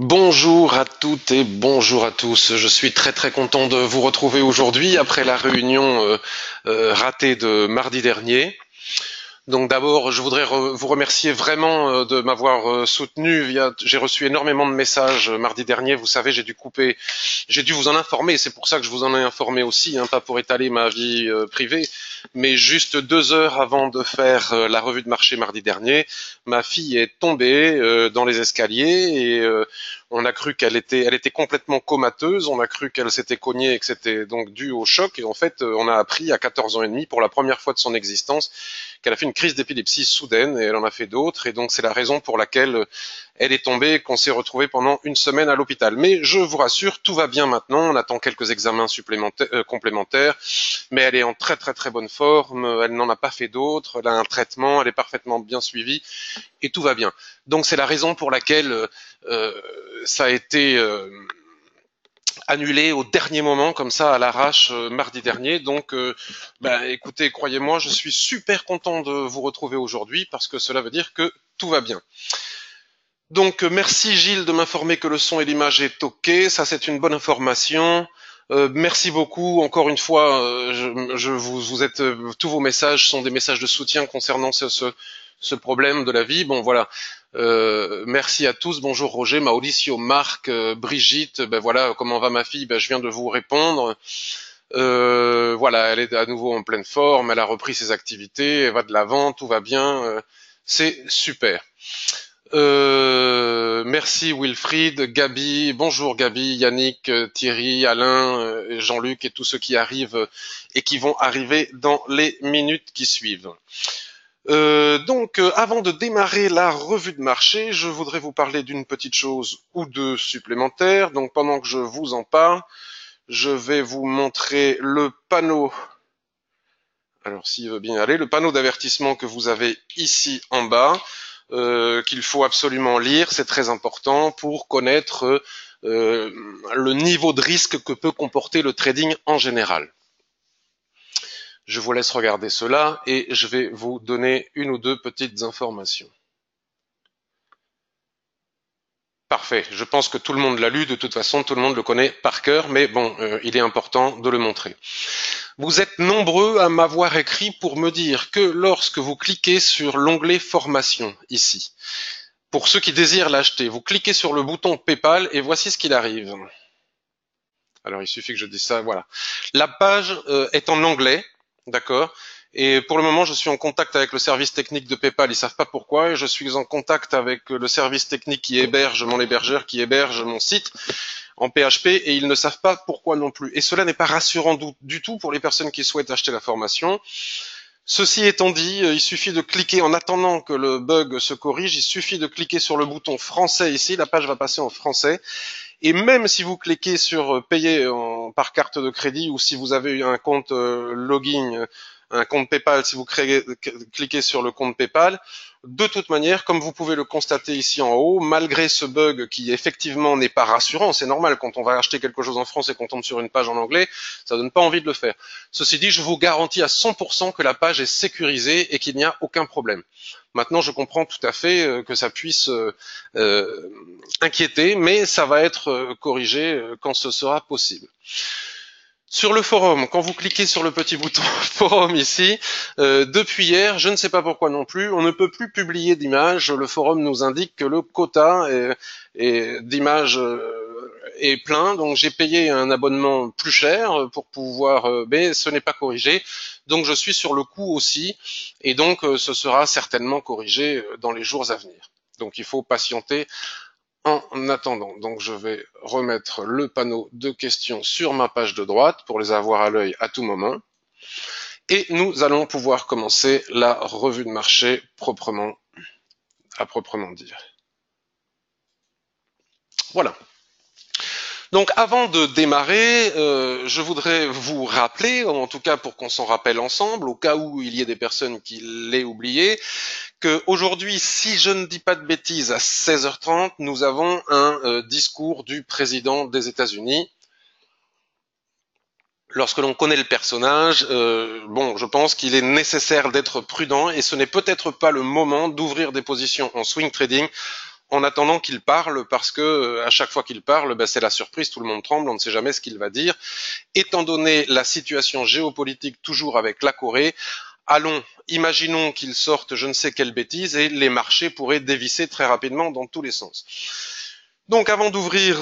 Bonjour à toutes et bonjour à tous. Je suis très content de vous retrouver aujourd'hui après la réunion ratée de mardi dernier. Donc d'abord, je voudrais vous remercier vraiment de m'avoir soutenu j'ai reçu énormément de messages mardi dernier. Vous savez, j'ai dû vous en informer. C'est pour ça que je vous en ai informé aussi, hein, pas pour étaler ma vie privée, mais juste 2 heures avant de faire la revue de marché mardi dernier, ma fille est tombée dans les escaliers et on a cru elle était complètement comateuse. On a cru qu'elle s'était cognée et que c'était donc dû au choc. Et en fait, on a appris à 14 ans et demi, pour la première fois de son existence, qu'elle a fait une crise d'épilepsie soudaine et elle en a fait d'autres. Et donc c'est la raison pour laquelle elle est tombée et qu'on s'est retrouvé pendant une semaine à l'hôpital. Mais je vous rassure, tout va bien maintenant. On attend quelques examens complémentaires, mais elle est en très bonne forme. Elle n'en a pas fait d'autres. Elle a un traitement. Elle est parfaitement bien suivie et tout va bien. Donc c'est la raison pour laquelle ça a été annulé au dernier moment, comme ça, à l'arrache, mardi dernier. Donc, écoutez, croyez-moi, je suis super content de vous retrouver aujourd'hui parce que cela veut dire que tout va bien. Donc, merci Gilles de m'informer que le son et l'image est OK. Ça, c'est une bonne information. Merci beaucoup. Encore une fois, vous êtes, tous vos messages sont des messages de soutien concernant ce problème de la vie. Bon, voilà. Merci à tous. Bonjour Roger, Mauricio, Marc, Brigitte. Ben voilà, comment va ma fille? Ben je viens de vous répondre. Voilà, elle est à nouveau en pleine forme. Elle a repris ses activités. Elle va de l'avant. Tout va bien. C'est super. Merci Wilfried, Gabi, bonjour Gabi, Yannick, Thierry, Alain, Jean-Luc et tous ceux qui arrivent et qui vont arriver dans les minutes qui suivent. Avant de démarrer la revue de marché, je voudrais vous parler d'une petite chose ou deux supplémentaires. Donc pendant que je vous en parle, je vais vous montrer le panneau. Alors s'il veut bien aller, le panneau d'avertissement que vous avez ici en bas. Qu'il faut absolument lire, c'est très important pour connaître le niveau de risque que peut comporter le trading en général. Je vous laisse regarder cela et je vais vous donner une ou deux petites informations. Parfait, je pense que tout le monde l'a lu, de toute façon tout le monde le connaît par cœur, mais bon, il est important de le montrer. Vous êtes nombreux à m'avoir écrit pour me dire que lorsque vous cliquez sur l'onglet formation ici, pour ceux qui désirent l'acheter, vous cliquez sur le bouton PayPal et voici ce qu'il arrive. Alors il suffit que je dise ça, voilà. La page est en anglais, d'accord. Et pour le moment, je suis en contact avec le service technique de PayPal. Ils savent pas pourquoi. Et je suis en contact avec le service technique qui héberge mon hébergeur, qui héberge mon site en PHP, et ils ne savent pas pourquoi non plus. Et cela n'est pas rassurant du tout pour les personnes qui souhaitent acheter la formation. Ceci étant dit, il suffit de cliquer, en attendant que le bug se corrige, il suffit de cliquer sur le bouton français ici, la page va passer en français. Et même si vous cliquez sur payer par carte de crédit, ou si vous avez un compte login, un compte PayPal, si vous cliquez sur le compte PayPal, de toute manière, comme vous pouvez le constater ici en haut, malgré ce bug qui effectivement n'est pas rassurant, c'est normal quand on va acheter quelque chose en France et qu'on tombe sur une page en anglais, ça donne pas envie de le faire. Ceci dit, je vous garantis à 100% que la page est sécurisée et qu'il n'y a aucun problème. Maintenant, je comprends tout à fait que ça puisse inquiéter, mais ça va être corrigé quand ce sera possible. Sur le forum, quand vous cliquez sur le petit bouton forum ici, depuis hier, je ne sais pas pourquoi non plus, on ne peut plus publier d'images. Le forum nous indique que le quota d'images est plein, donc j'ai payé un abonnement plus cher pour pouvoir, mais ce n'est pas corrigé. Donc je suis sur le coup aussi, et donc ce sera certainement corrigé dans les jours à venir. Donc il faut patienter en attendant. Donc je vais remettre le panneau de questions sur ma page de droite pour les avoir à l'œil à tout moment. Et nous allons pouvoir commencer la revue de marché à proprement dire. Voilà. Donc avant de démarrer, je voudrais vous rappeler, en tout cas pour qu'on s'en rappelle ensemble, au cas où il y ait des personnes qui l'aient oublié, qu'aujourd'hui, si je ne dis pas de bêtises, à 16h30, nous avons un discours du président des États-Unis. Lorsque l'on connaît le personnage, je pense qu'il est nécessaire d'être prudent et ce n'est peut-être pas le moment d'ouvrir des positions en swing trading en attendant qu'il parle, parce que à chaque fois qu'il parle, ben, c'est la surprise, tout le monde tremble, on ne sait jamais ce qu'il va dire. Étant donné la situation géopolitique toujours avec la Corée, allons, imaginons qu'il sorte je ne sais quelle bêtise et les marchés pourraient dévisser très rapidement dans tous les sens. Donc avant d'ouvrir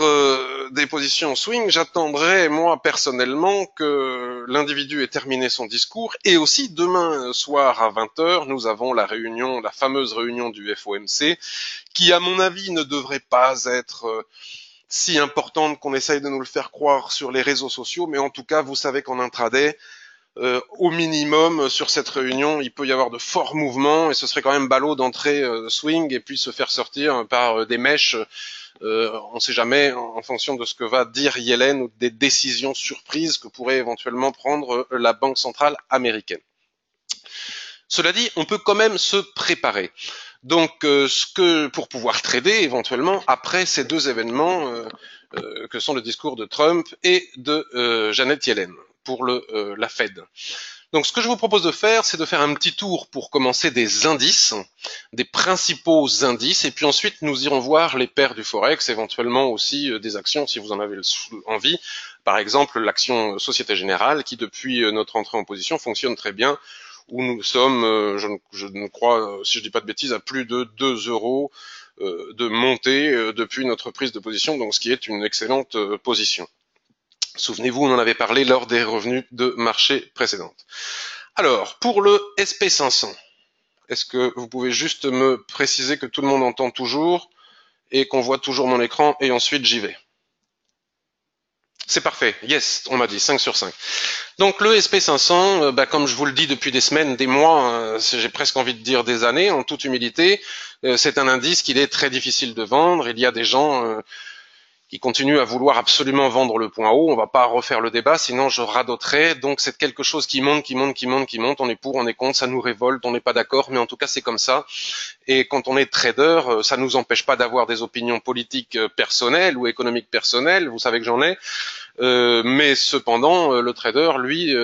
des positions swing, j'attendrai moi personnellement que l'individu ait terminé son discours et aussi demain soir à 20h, nous avons la réunion, la fameuse réunion du FOMC qui à mon avis ne devrait pas être si importante qu'on essaye de nous le faire croire sur les réseaux sociaux, mais en tout cas vous savez qu'en intraday, au minimum sur cette réunion, il peut y avoir de forts mouvements et ce serait quand même ballot d'entrer swing et puis se faire sortir par des mèches. On ne sait jamais en fonction de ce que va dire Yellen ou des décisions surprises que pourrait éventuellement prendre la Banque centrale américaine. Cela dit, on peut quand même se préparer. Donc, pour pouvoir trader éventuellement après ces deux événements que sont le discours de Trump et de Janet Yellen pour la Fed. Donc ce que je vous propose de faire, c'est de faire un petit tour pour commencer des indices, des principaux indices, et puis ensuite nous irons voir les paires du Forex, éventuellement aussi des actions si vous en avez envie. Par exemple, l'action Société Générale qui depuis notre entrée en position fonctionne très bien, où nous sommes, je ne crois, si je dis pas de bêtises, à plus de 2 € de montée depuis notre prise de position, donc ce qui est une excellente position. Souvenez-vous, on en avait parlé lors des revenus de marché précédentes. Alors, pour le SP500, est-ce que vous pouvez juste me préciser que tout le monde entend toujours et qu'on voit toujours mon écran et ensuite j'y vais? C'est parfait, yes, on m'a dit 5 sur 5. Donc le SP500, comme je vous le dis depuis des semaines, des mois, j'ai presque envie de dire des années, en toute humilité, c'est un indice qu'il est très difficile de vendre. Il y a des gens qui continue à vouloir absolument vendre le point haut. On va pas refaire le débat, sinon je radoterai. Donc c'est quelque chose qui monte, qui monte, qui monte, qui monte. On est pour, on est contre, ça nous révolte, on n'est pas d'accord, mais en tout cas c'est comme ça. Et quand on est trader, ça nous empêche pas d'avoir des opinions politiques personnelles ou économiques personnelles. Vous savez que j'en ai. Mais cependant, le trader, lui,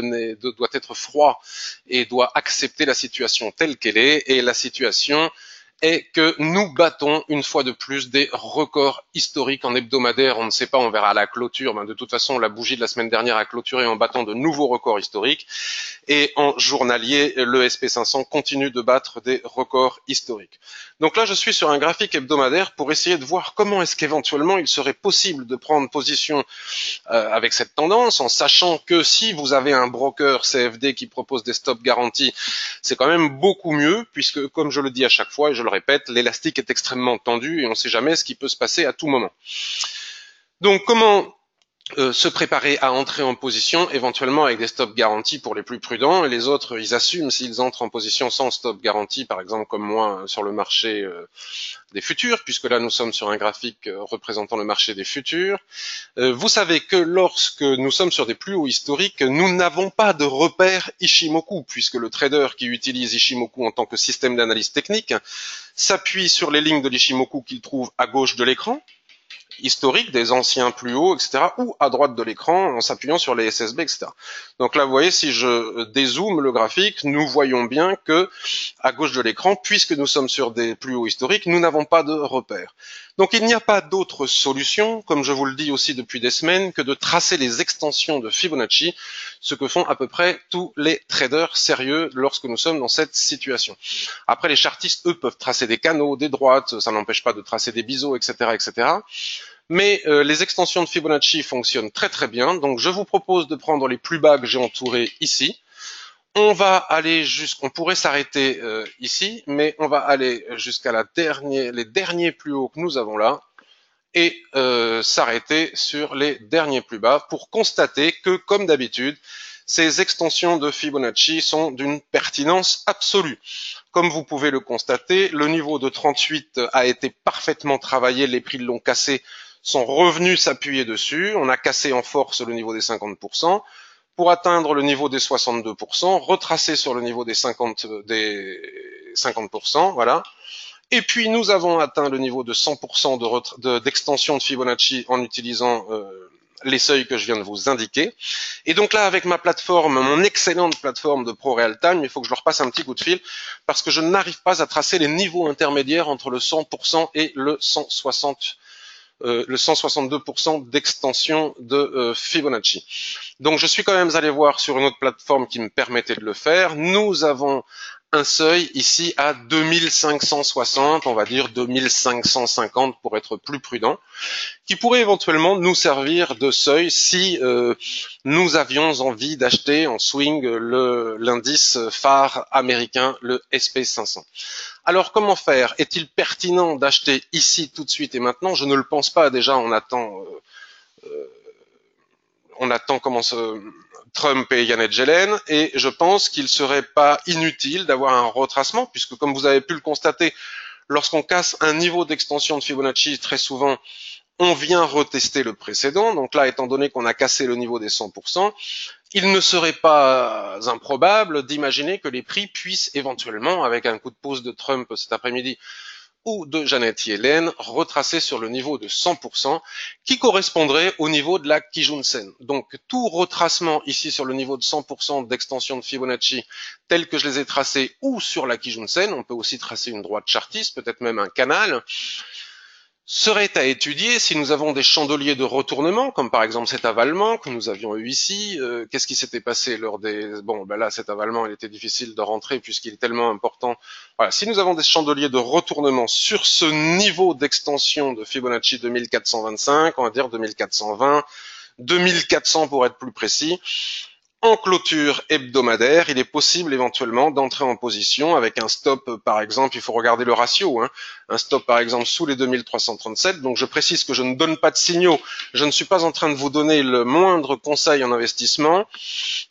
doit être froid et doit accepter la situation telle qu'elle est. Et la situation est que nous battons une fois de plus des records historiques en hebdomadaire. On ne sait pas, on verra à la clôture. De toute façon, la bougie de la semaine dernière a clôturé en battant de nouveaux records historiques. Et en journalier, le SP500 continue de battre des records historiques. Donc là, je suis sur un graphique hebdomadaire pour essayer de voir comment est-ce qu'éventuellement il serait possible de prendre position avec cette tendance, en sachant que si vous avez un broker CFD qui propose des stops garantis, c'est quand même beaucoup mieux, puisque comme je le dis à chaque fois et je le répète, l'élastique est extrêmement tendu et on ne sait jamais ce qui peut se passer à tout moment. Donc comment se préparer à entrer en position, éventuellement avec des stops garantis pour les plus prudents, et les autres, ils assument s'ils entrent en position sans stop garanti, par exemple comme moi sur le marché des futurs, puisque là nous sommes sur un graphique représentant le marché des futurs. Vous savez que lorsque nous sommes sur des plus hauts historiques, nous n'avons pas de repère Ishimoku, puisque le trader qui utilise Ishimoku en tant que système d'analyse technique s'appuie sur les lignes de l'Ishimoku qu'il trouve à gauche de l'écran, historique des anciens plus hauts, etc., ou à droite de l'écran en s'appuyant sur les SSB, etc. Donc là, vous voyez, si je dézoome le graphique, nous voyons bien que à gauche de l'écran, puisque nous sommes sur des plus hauts historiques, nous n'avons pas de repère. Donc il n'y a pas d'autre solution, comme je vous le dis aussi depuis des semaines, que de tracer les extensions de Fibonacci, ce que font à peu près tous les traders sérieux lorsque nous sommes dans cette situation. Après, les chartistes, eux, peuvent tracer des canaux, des droites, ça n'empêche pas de tracer des biseaux, etc., etc. Mais les extensions de Fibonacci fonctionnent très très bien, donc je vous propose de prendre les plus bas que j'ai entourés ici. On va aller on pourrait s'arrêter ici, mais on va aller jusqu'à les derniers plus hauts que nous avons là, et s'arrêter sur les derniers plus bas pour constater que, comme d'habitude, ces extensions de Fibonacci sont d'une pertinence absolue. Comme vous pouvez le constater, le niveau de 38 a été parfaitement travaillé, les prix l'ont cassé, sont revenus s'appuyer dessus, on a cassé en force le niveau des 50%, pour atteindre le niveau des 62%, retracer sur le niveau des 50%, voilà. Et puis nous avons atteint le niveau de 100% d'extension de Fibonacci en utilisant les seuils que je viens de vous indiquer. Et donc là, avec ma plateforme, mon excellente plateforme de ProRealTime, il faut que je leur passe un petit coup de fil parce que je n'arrive pas à tracer les niveaux intermédiaires entre le 100% et le 162% d'extension de Fibonacci. Donc je suis quand même allé voir sur une autre plateforme qui me permettait de le faire. Nous avons un seuil ici à 2560, on va dire 2550 pour être plus prudent, qui pourrait éventuellement nous servir de seuil si nous avions envie d'acheter en swing l'indice phare américain, le SP500. Alors comment faire? Est-il pertinent d'acheter ici tout de suite et maintenant? Je ne le pense pas. Déjà, on attend comment Trump et Janet Yellen, et je pense qu'il serait pas inutile d'avoir un retracement, puisque comme vous avez pu le constater, lorsqu'on casse un niveau d'extension de Fibonacci, très souvent, on vient retester le précédent. Donc là, étant donné qu'on a cassé le niveau des 100%, il ne serait pas improbable d'imaginer que les prix puissent éventuellement, avec un coup de pouce de Trump cet après-midi, ou de Janet Yellen retracé sur le niveau de 100% qui correspondrait au niveau de la Kijun-sen. Donc tout retracement ici sur le niveau de 100% d'extension de Fibonacci tel que je les ai tracés ou sur la Kijun-sen, on peut aussi tracer une droite chartiste, peut-être même un canal, serait à étudier si nous avons des chandeliers de retournement, comme par exemple cet avalement que nous avions eu ici. Qu'est-ce qui s'était passé lors des... Bon, ben là, cet avalement, il était difficile de rentrer puisqu'il est tellement important. Voilà, si nous avons des chandeliers de retournement sur ce niveau d'extension de Fibonacci 2425, on va dire 2420, 2400 pour être plus précis, en clôture hebdomadaire, il est possible éventuellement d'entrer en position avec un stop, par exemple, il faut regarder le ratio, hein, un stop par exemple sous les 2337. Donc je précise que je ne donne pas de signaux, je ne suis pas en train de vous donner le moindre conseil en investissement,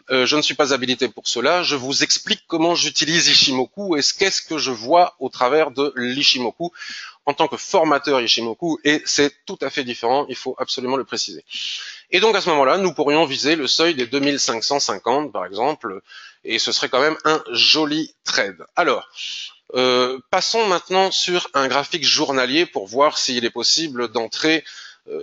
je ne suis pas habilité pour cela, je vous explique comment j'utilise Ishimoku et qu'est-ce que je vois au travers de l'Ishimoku en tant que formateur Ishimoku, et c'est tout à fait différent, il faut absolument le préciser. Et donc à ce moment-là, nous pourrions viser le seuil des 2550 par exemple, et ce serait quand même un joli trade. Alors, passons maintenant sur un graphique journalier pour voir s'il est possible d'entrer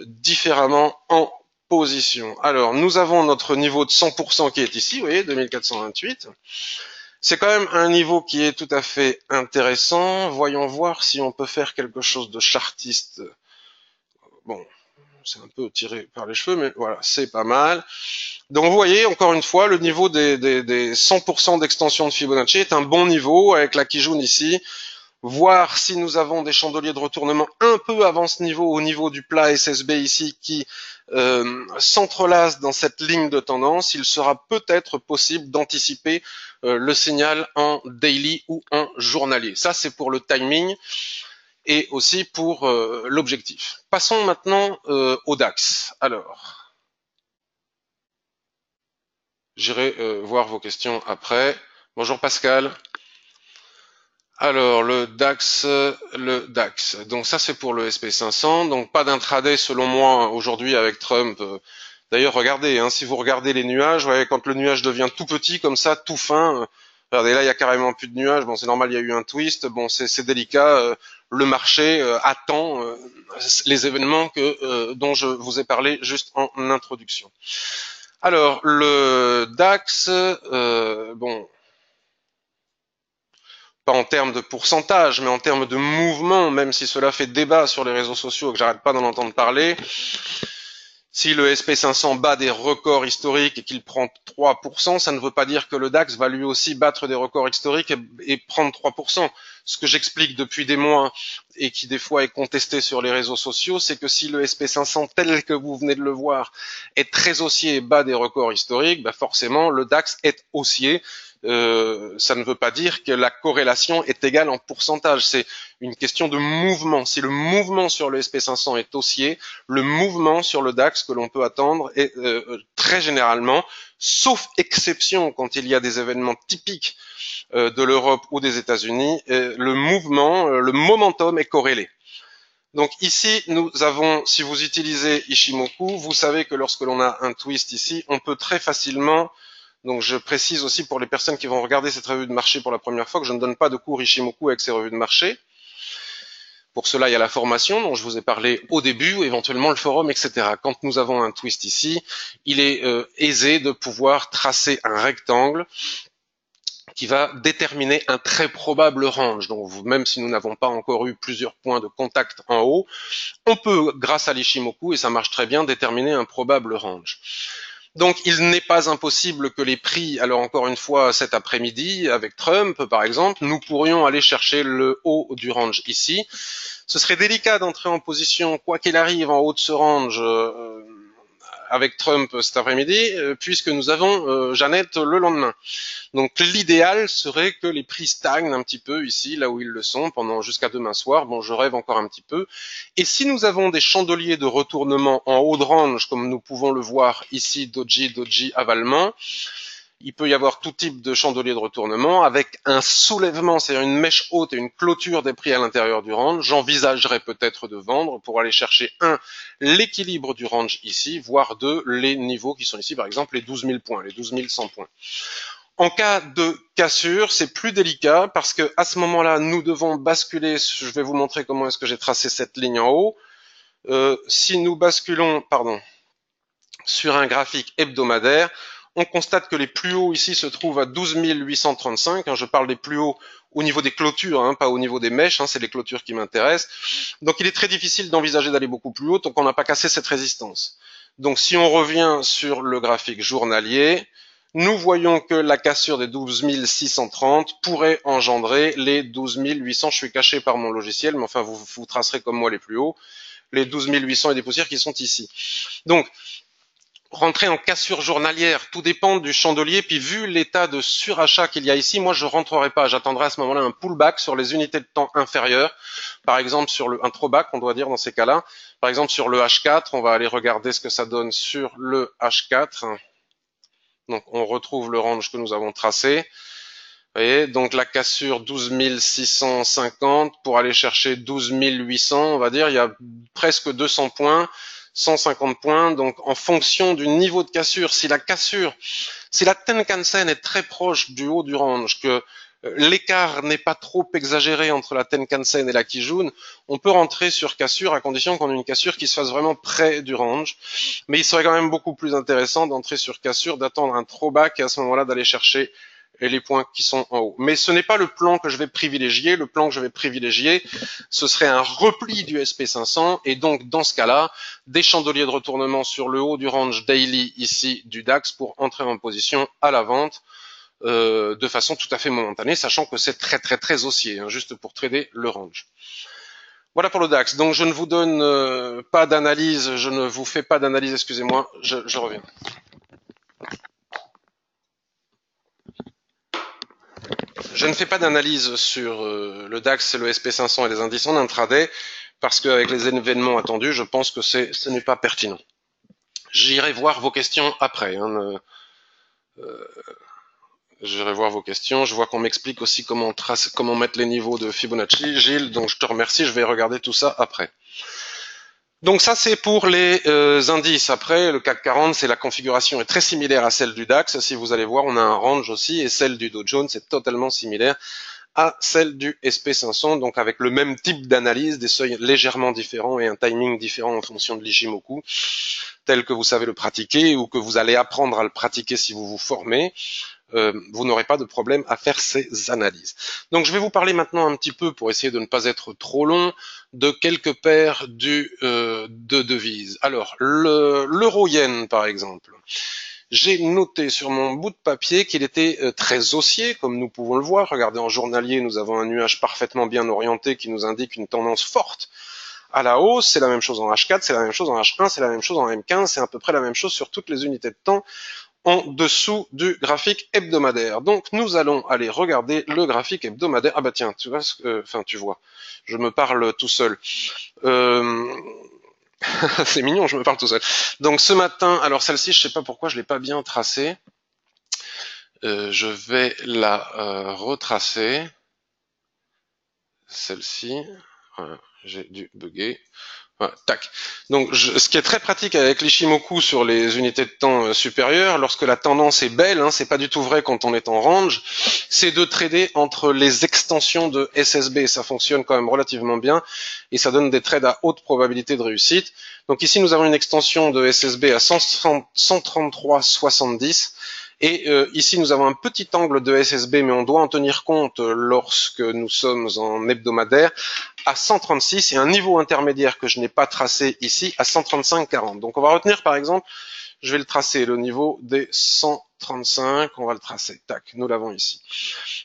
différemment en position. Alors, nous avons notre niveau de 100% qui est ici, vous voyez, 2428. C'est quand même un niveau qui est tout à fait intéressant. Voyons voir si on peut faire quelque chose de chartiste. Bon, c'est un peu tiré par les cheveux, mais voilà, c'est pas mal. Donc vous voyez, encore une fois, le niveau des 100% d'extension de Fibonacci est un bon niveau avec la Kijun ici. Voir si nous avons des chandeliers de retournement un peu avant ce niveau, au niveau du plat SSB ici, qui s'entrelacent dans cette ligne de tendance, il sera peut-être possible d'anticiper le signal en daily ou en journalier. Ça, c'est pour le timing et aussi pour l'objectif. Passons maintenant au DAX. Alors, j'irai voir vos questions après. Bonjour Pascal. Alors, le DAX. Donc ça, c'est pour le SP500. Donc pas d'intraday selon moi aujourd'hui avec Trump. D'ailleurs, regardez, hein, si vous regardez les nuages, voyez, quand le nuage devient tout petit comme ça, tout fin, regardez là, il y a carrément plus de nuages. Bon, c'est normal, il y a eu un twist. Bon, c'est délicat. Le marché attend les événements dont je vous ai parlé juste en introduction. Alors, le DAX, bon, pas en termes de pourcentage, mais en termes de mouvement, même si cela fait débat sur les réseaux sociaux et que j'arrête pas d'en entendre parler, si le SP500 bat des records historiques et qu'il prend 3%, ça ne veut pas dire que le DAX va lui aussi battre des records historiques et prendre 3%. Ce que j'explique depuis des mois et qui des fois est contesté sur les réseaux sociaux, c'est que si le SP500 tel que vous venez de le voir est très haussier et bat des records historiques, bah forcément le DAX est haussier. Ça ne veut pas dire que la corrélation est égale en pourcentage, c'est une question de mouvement. Si le mouvement sur le SP500 est haussier, le mouvement sur le DAX que l'on peut attendre est très généralement, sauf exception quand il y a des événements typiques de l'Europe ou des États-Unis, le mouvement, le momentum est corrélé. Donc ici, nous avons, si vous utilisez Ishimoku, vous savez que lorsque l'on a un twist ici, on peut très facilement... Donc je précise aussi pour les personnes qui vont regarder cette revue de marché pour la première fois que je ne donne pas de cours Ishimoku avec ces revues de marché. Pour cela, il y a la formation dont je vous ai parlé au début, éventuellement le forum, etc. Quand nous avons un twist ici, il est aisé de pouvoir tracer un rectangle qui va déterminer un très probable range. Donc, même si nous n'avons pas encore eu plusieurs points de contact en haut, on peut, grâce à l'Ishimoku, et ça marche très bien, déterminer un probable range. Donc, il n'est pas impossible que les prix, alors encore une fois, cet après-midi, avec Trump, par exemple, nous pourrions aller chercher le haut du range ici. Ce serait délicat d'entrer en position, quoi qu'il arrive, en haut de ce range, avec Trump cet après-midi, puisque nous avons Jeannette le lendemain. Donc l'idéal serait que les prix stagnent un petit peu ici, là où ils le sont, pendant jusqu'à demain soir. Bon, je rêve encore un petit peu. Et si nous avons des chandeliers de retournement en haut de range, comme nous pouvons le voir ici, doji, doji, avalement, il peut y avoir tout type de chandelier de retournement avec un soulèvement, c'est-à-dire une mèche haute et une clôture des prix à l'intérieur du range. J'envisagerais peut-être de vendre pour aller chercher l'équilibre du range ici, voire les niveaux qui sont ici, par exemple les 12 000 points, les 12 100 points. En cas de cassure, c'est plus délicat parce que à ce moment-là, nous devons basculer. Je vais vous montrer comment est-ce que j'ai tracé cette ligne en haut. Si nous basculons, sur un graphique hebdomadaire, on constate que les plus hauts ici se trouvent à 12 835. Je parle des plus hauts au niveau des clôtures, pas au niveau des mèches. C'est les clôtures qui m'intéressent. Donc, il est très difficile d'envisager d'aller beaucoup plus haut tant qu'on n'a pas cassé cette résistance. Donc, si on revient sur le graphique journalier, nous voyons que la cassure des 12 630 pourrait engendrer les 12 800. Je suis caché par mon logiciel, mais enfin, vous tracerez comme moi les plus hauts. Les 12 800 et des poussières qui sont ici. Donc, rentrer en cassure journalière, tout dépend du chandelier, puis vu l'état de surachat qu'il y a ici, moi je rentrerai pas, j'attendrai à ce moment-là un pullback sur les unités de temps inférieures, par exemple sur un throwback, on doit dire dans ces cas-là, par exemple sur le H4, on va aller regarder ce que ça donne sur le H4, donc on retrouve le range que nous avons tracé, vous voyez, donc la cassure 12 650 pour aller chercher 12 800, on va dire, il y a presque 200 points, 150 points, donc en fonction du niveau de cassure, si la Tenkan-sen est très proche du haut du range, que l'écart n'est pas trop exagéré entre la Tenkan-sen et la Kijun, on peut rentrer sur cassure à condition qu'on ait une cassure qui se fasse vraiment près du range. Mais il serait quand même beaucoup plus intéressant d'entrer sur cassure, d'attendre un throwback et à ce moment-là d'aller chercher les points qui sont en haut. Mais ce n'est pas le plan que je vais privilégier. Le plan que je vais privilégier, ce serait un repli du SP500 et donc dans ce cas-là, des chandeliers de retournement sur le haut du range daily ici du DAX pour entrer en position à la vente de façon tout à fait momentanée, sachant que c'est très très très haussier, juste pour trader le range. Voilà pour le DAX. Donc je ne vous donne pas d'analyse, je ne vous fais pas d'analyse, excusez-moi, je reviens. Je ne fais pas d'analyse sur le DAX, le SP500 et les indices en intraday parce qu'avec les événements attendus, je pense que ce n'est pas pertinent. J'irai voir vos questions après. J'irai voir vos questions. Je vois qu'on m'explique aussi comment mettre les niveaux de Fibonacci. Gilles, donc je te remercie. Je vais regarder tout ça après. Donc ça c'est pour les indices. Après le CAC 40, c'est la configuration est très similaire à celle du DAX. Si vous allez voir, on a un range aussi et celle du Dow Jones est totalement similaire à celle du SP500, donc avec le même type d'analyse, des seuils légèrement différents et un timing différent en fonction de l'Ishimoku, tel que vous savez le pratiquer ou que vous allez apprendre à le pratiquer si vous vous formez. Vous n'aurez pas de problème à faire ces analyses. Donc je vais vous parler maintenant un petit peu, pour essayer de ne pas être trop long, de quelques paires de devises. Alors, l'euro-yen par exemple. J'ai noté sur mon bout de papier qu'il était très haussier, comme nous pouvons le voir. Regardez, en journalier, nous avons un nuage parfaitement bien orienté qui nous indique une tendance forte à la hausse. C'est la même chose en H4, c'est la même chose en H1, c'est la même chose en M15, c'est à peu près la même chose sur toutes les unités de temps en dessous du graphique hebdomadaire. Donc nous allons aller regarder le graphique hebdomadaire. Ah bah tiens, tu vois, tu vois, je me parle tout seul. C'est mignon, je me parle tout seul. Donc ce matin, alors celle-ci, je sais pas pourquoi je l'ai pas bien tracée. Je vais la retracer. Celle-ci, voilà, j'ai dû bugger. Voilà, tac. Donc, ce qui est très pratique avec l'Ishimoku sur les unités de temps supérieures, lorsque la tendance est belle, hein, c'est pas du tout vrai quand on est en range, c'est de trader entre les extensions de SSB. Ça fonctionne quand même relativement bien et ça donne des trades à haute probabilité de réussite. Donc ici, nous avons une extension de SSB à 133,70 et ici, nous avons un petit angle de SSB, mais on doit en tenir compte lorsque nous sommes en hebdomadaire à 136 et un niveau intermédiaire que je n'ai pas tracé ici à 135,40. Donc on va retenir par exemple, je vais le tracer, le niveau des 135, on va le tracer, tac, nous l'avons ici.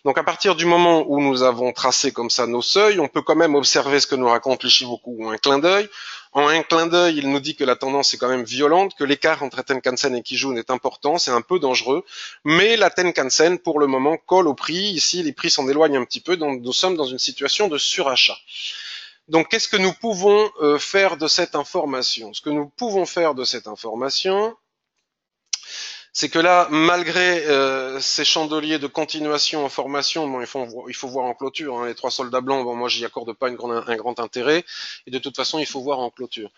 Donc à partir du moment où nous avons tracé comme ça nos seuils, on peut quand même observer ce que nous raconte l'Ishimoku ou un clin d'œil. En un clin d'œil, il nous dit que la tendance est quand même violente, que l'écart entre Tenkan-sen et Kijun est important, c'est un peu dangereux, mais la Tenkan-sen, pour le moment, colle au prix. Ici, les prix s'en éloignent un petit peu, donc nous sommes dans une situation de surachat. Donc, qu'est-ce que nous pouvons faire de cette information? Ce que nous pouvons faire de cette information, c'est que là, malgré ces chandeliers de continuation en formation, bon, il faut voir en clôture, hein, les trois soldats blancs, bon, moi j'y accorde pas un grand intérêt, et de toute façon il faut voir en clôture.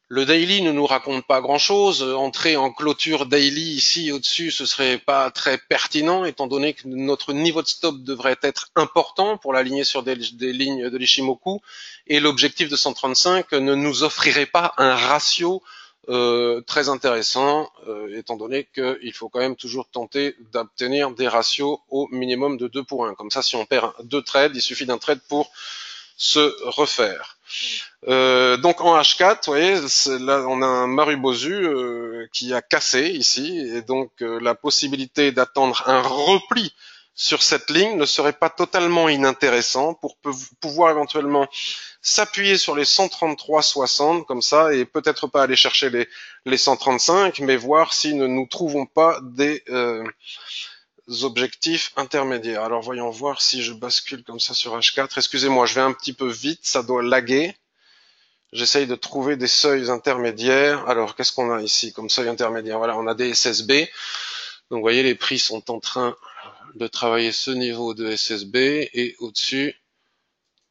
Le daily ne nous raconte pas grand-chose. Entrer en clôture daily ici au-dessus, ce serait pas très pertinent, étant donné que notre niveau de stop devrait être important pour l'aligner sur des lignes de l'Ishimoku, et l'objectif de 135 ne nous offrirait pas un ratio très intéressant, étant donné qu'il faut quand même toujours tenter d'obtenir des ratios au minimum de 2 pour 1. Comme ça, si on perd 2 trades, il suffit d'un trade pour se refaire. Donc en H4, vous voyez, là on a un Marubozu qui a cassé ici, et donc la possibilité d'attendre un repli sur cette ligne ne serait pas totalement inintéressant pour pouvoir éventuellement s'appuyer sur les 133,60 comme ça, et peut-être pas aller chercher les 135, mais voir si nous trouvons pas des objectifs intermédiaires. Alors voyons voir si je bascule comme ça sur H4. Excusez-moi, je vais un petit peu vite, ça doit laguer. J'essaye de trouver des seuils intermédiaires. Alors, qu'est-ce qu'on a ici comme seuil intermédiaire? Voilà, on a des SSB. Donc, vous voyez, les prix sont en train de travailler ce niveau de SSB. Et au-dessus,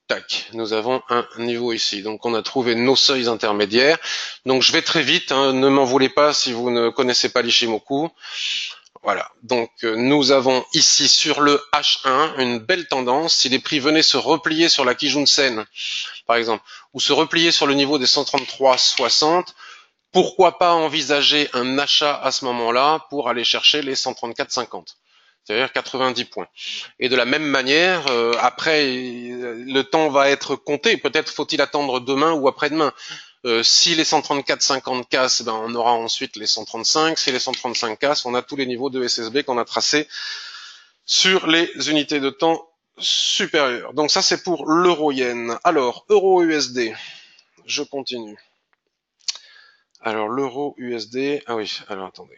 tac, nous avons un niveau ici. Donc, on a trouvé nos seuils intermédiaires. Donc, je vais très vite. Hein, ne m'en voulez pas si vous ne connaissez pas l'Ishimoku. Voilà, donc nous avons ici sur le H1 une belle tendance. Si les prix venaient se replier sur la Kijun-sen, par exemple, ou se replier sur le niveau des 133,60, pourquoi pas envisager un achat à ce moment-là pour aller chercher les 134,50, c'est-à-dire 90 points. Et de la même manière, après, le temps va être compté. Peut-être faut-il attendre demain ou après-demain. Si les 134,50 cassent, ben on aura ensuite les 135. Si les 135 cassent, on a tous les niveaux de SSB qu'on a tracés sur les unités de temps supérieures. Donc ça, c'est pour l'euro-yen. Alors, euro-USD, je continue. Alors, l'euro-USD, ah oui, alors attendez.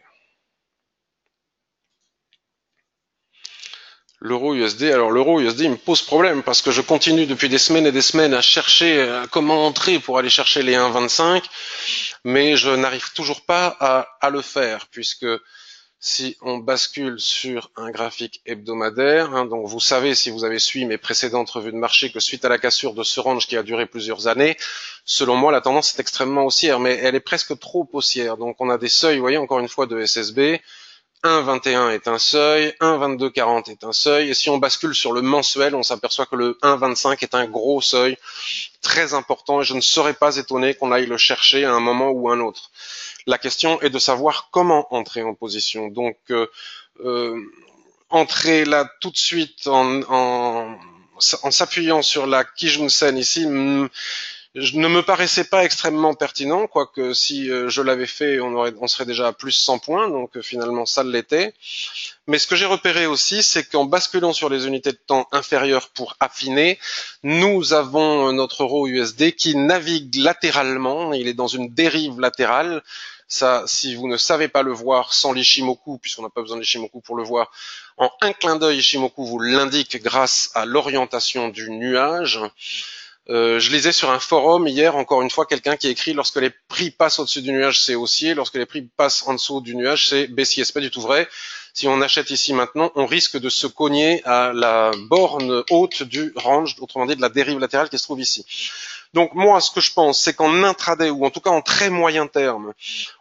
L'euro-USD, alors l'euro-USD me pose problème parce que je continue depuis des semaines et des semaines à chercher comment entrer pour aller chercher les 1,25, mais je n'arrive toujours pas à le faire, puisque si on bascule sur un graphique hebdomadaire, hein, donc vous savez, si vous avez suivi mes précédentes revues de marché, que suite à la cassure de ce range qui a duré plusieurs années, selon moi la tendance est extrêmement haussière, mais elle est presque trop haussière. Donc on a des seuils, vous voyez, encore une fois, de SSB. 1,21 est un seuil, 1,2240 est un seuil, et si on bascule sur le mensuel, on s'aperçoit que le 1,25 est un gros seuil, très important, et je ne serais pas étonné qu'on aille le chercher à un moment ou un autre. La question est de savoir comment entrer en position. Donc, entrer là tout de suite en s'appuyant sur la Kijun-sen ici, ne me paraissait pas extrêmement pertinent, quoique si je l'avais fait, on serait déjà à plus 100 points, donc finalement ça l'était. Mais ce que j'ai repéré aussi, c'est qu'en basculant sur les unités de temps inférieures pour affiner, nous avons notre euro USD qui navigue latéralement, il est dans une dérive latérale. Ça, si vous ne savez pas le voir sans l'Ishimoku, puisqu'on n'a pas besoin d'Ishimoku pour le voir, en un clin d'œil, Ishimoku vous l'indique grâce à l'orientation du nuage. Je lisais sur un forum hier, encore une fois, quelqu'un qui écrit: lorsque les prix passent au-dessus du nuage, c'est haussier, lorsque les prix passent en dessous du nuage, c'est baissier. C'est pas du tout vrai. Si on achète ici maintenant, on risque de se cogner à la borne haute du range, autrement dit de la dérive latérale qui se trouve ici. Donc moi, ce que je pense, c'est qu'en intraday, ou en tout cas en très moyen terme,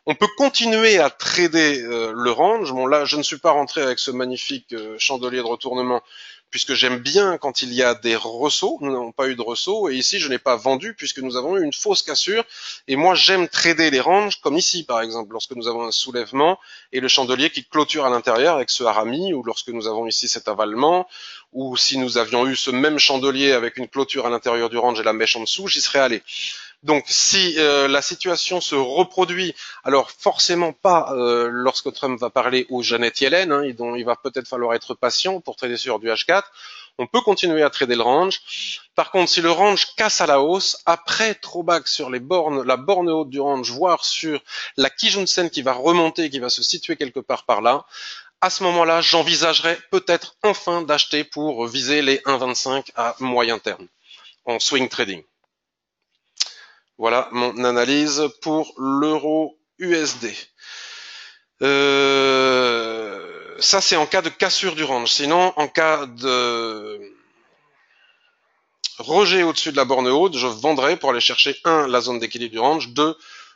on peut continuer à trader le range. Bon là, je ne suis pas rentré avec ce magnifique chandelier de retournement, puisque j'aime bien quand il y a des ressauts. Nous n'avons pas eu de ressaut, et ici je n'ai pas vendu puisque nous avons eu une fausse cassure. Et moi j'aime trader les ranges, comme ici par exemple, lorsque nous avons un soulèvement et le chandelier qui clôture à l'intérieur avec ce harami, ou lorsque nous avons ici cet avalement, ou si nous avions eu ce même chandelier avec une clôture à l'intérieur du range et la mèche en dessous, j'y serais allé. Donc si la situation se reproduit, alors forcément pas lorsque Trump va parler aux Janet Yellen, hein, dont il va peut-être falloir être patient pour trader sur du H4, on peut continuer à trader le range. Par contre, si le range casse à la hausse, après throwback sur les bornes, la borne haute du range, voire sur la Kijun-sen qui va remonter, qui va se situer quelque part par là, à ce moment-là, j'envisagerais peut-être enfin d'acheter pour viser les 1,25 à moyen terme en swing trading. Voilà mon analyse pour l'euro USD. Ça, c'est en cas de cassure du range. Sinon, en cas de rejet au-dessus de la borne haute, je vendrais pour aller chercher, la zone d'équilibre du range,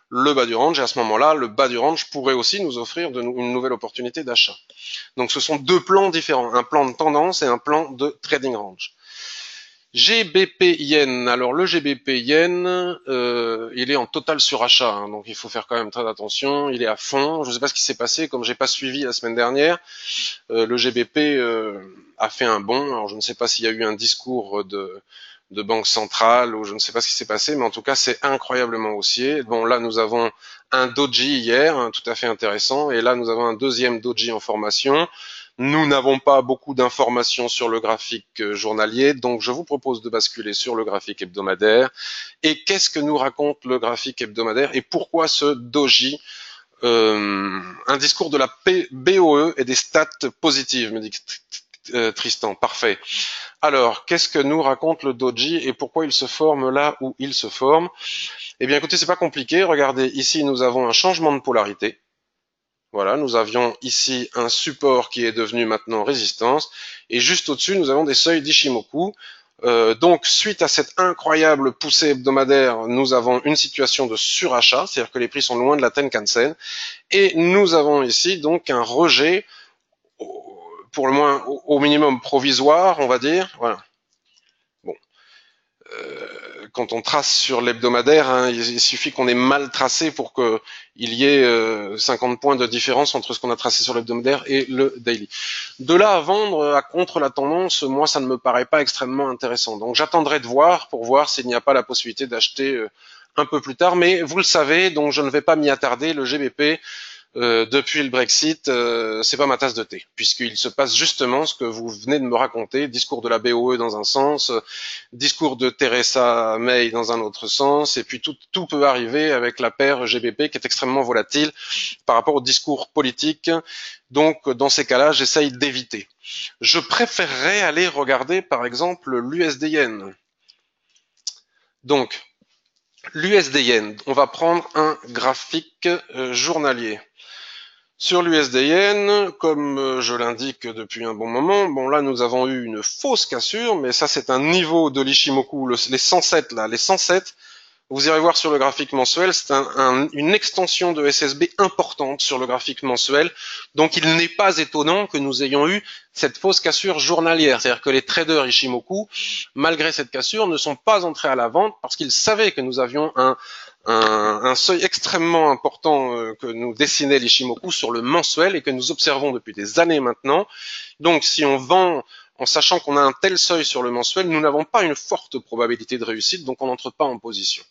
le bas du range. Et à ce moment-là, le bas du range pourrait aussi nous offrir une nouvelle opportunité d'achat. Donc, ce sont deux plans différents. Un plan de tendance et un plan de trading range. GBP Yen. Alors le GBP Yen, il est en total surachat, hein, donc il faut faire quand même très attention. Il est à fond. Je ne sais pas ce qui s'est passé, comme j'ai pas suivi la semaine dernière. Le GBP a fait un bond. Alors je ne sais pas s'il y a eu un discours de banque centrale ou je ne sais pas ce qui s'est passé, mais en tout cas c'est incroyablement haussier. Bon là nous avons un doji hier, hein, tout à fait intéressant, et là nous avons un deuxième doji en formation. Nous n'avons pas beaucoup d'informations sur le graphique journalier, donc je vous propose de basculer sur le graphique hebdomadaire. Et qu'est-ce que nous raconte le graphique hebdomadaire et pourquoi ce doji? Un discours de la BOE et des stats positives, me dit Tristan. Parfait. Alors, qu'est-ce que nous raconte le doji et pourquoi il se forme là où il se forme? Eh bien, écoutez, c'est pas compliqué. Regardez, ici, nous avons un changement de polarité. Voilà, nous avions ici un support qui est devenu maintenant résistance, et juste au-dessus, nous avons des seuils d'Ishimoku. Donc, suite à cette incroyable poussée hebdomadaire, nous avons une situation de surachat, c'est-à-dire que les prix sont loin de la Tenkan-sen, et nous avons ici donc un rejet, pour le moins au minimum provisoire, on va dire. Voilà. Bon. Quand on trace sur l'hebdomadaire, hein, il suffit qu'on ait mal tracé pour qu'il y ait 50 points de différence entre ce qu'on a tracé sur l'hebdomadaire et le daily. De là à vendre à contre la tendance, moi ça ne me paraît pas extrêmement intéressant. Donc j'attendrai de voir pour voir s'il n'y a pas la possibilité d'acheter un peu plus tard. Mais vous le savez, donc je ne vais pas m'y attarder. Le GBP depuis le Brexit, c'est pas ma tasse de thé, puisqu'il se passe justement ce que vous venez de me raconter, discours de la BOE dans un sens, discours de Theresa May dans un autre sens, et puis tout peut arriver avec la paire GBP qui est extrêmement volatile par rapport au discours politique. Donc dans ces cas-là, j'essaye d'éviter. Je préférerais aller regarder par exemple l'USD Yen. Donc l'USD Yen, on va prendre un graphique journalier. Sur l'USD Yen, comme je l'indique depuis un bon moment, bon là nous avons eu une fausse cassure, mais ça c'est un niveau de l'Ishimoku, les 107 là, les 107, vous irez voir sur le graphique mensuel, c'est une extension de SSB importante sur le graphique mensuel, donc il n'est pas étonnant que nous ayons eu cette fausse cassure journalière, c'est-à-dire que les traders Ishimoku, malgré cette cassure, ne sont pas entrés à la vente parce qu'ils savaient que nous avions un seuil extrêmement important que nous dessinait l'Ishimoku sur le mensuel et que nous observons depuis des années maintenant. Donc si on vend en sachant qu'on a un tel seuil sur le mensuel, nous n'avons pas une forte probabilité de réussite, donc on n'entre pas en position.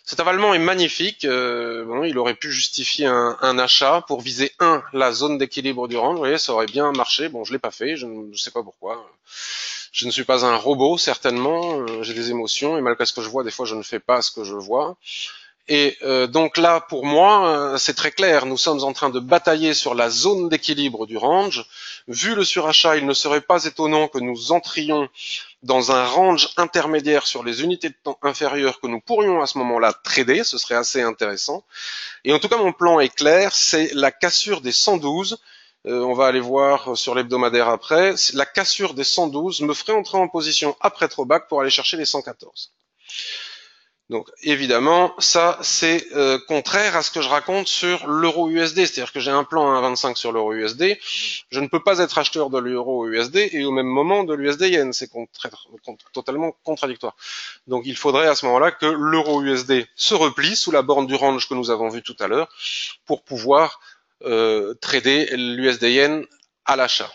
Cet avalement est magnifique, bon, il aurait pu justifier un achat pour viser la zone d'équilibre du range, vous voyez, ça aurait bien marché, bon je l'ai pas fait, je ne sais pas pourquoi. Je ne suis pas un robot, certainement, j'ai des émotions, et malgré ce que je vois, des fois je ne fais pas ce que je vois. Et donc là, pour moi, c'est très clair, nous sommes en train de batailler sur la zone d'équilibre du range. Vu le surachat, il ne serait pas étonnant que nous entrions dans un range intermédiaire sur les unités de temps inférieures que nous pourrions à ce moment-là trader, ce serait assez intéressant. Et en tout cas, mon plan est clair, c'est la cassure des 112. On va aller voir sur l'hebdomadaire après. La cassure des 112 me ferait entrer en position après throwback pour aller chercher les 114. Donc évidemment, ça c'est contraire à ce que je raconte sur l'euro USD, c'est-à-dire que j'ai un plan à 1,25 sur l'euro USD, je ne peux pas être acheteur de l'euro USD et au même moment de l'USD yen, c'est totalement contradictoire. Donc il faudrait à ce moment-là que l'euro USD se replie sous la borne du range que nous avons vu tout à l'heure pour pouvoir trader l'USD yen à l'achat.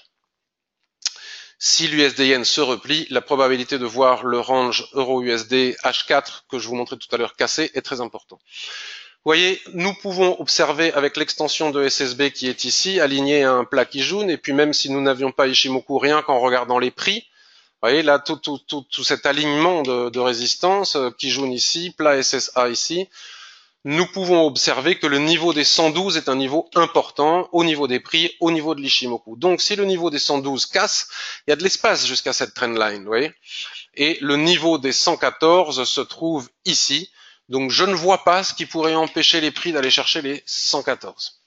Si l'USD-yen se replie, la probabilité de voir le range euro-USD H4 que je vous montrais tout à l'heure cassé est très important. Vous voyez, nous pouvons observer avec l'extension de SSB qui est ici, aligné à un plat Kijun, et puis même si nous n'avions pas Ishimoku, rien qu'en regardant les prix, vous voyez là tout cet alignement de résistance, Kijun ici, plat SSA ici, nous pouvons observer que le niveau des 112 est un niveau important au niveau des prix, au niveau de l'Ishimoku. Donc si le niveau des 112 casse, il y a de l'espace jusqu'à cette trendline, vous voyez. Et le niveau des 114 se trouve ici. Donc je ne vois pas ce qui pourrait empêcher les prix d'aller chercher les 114.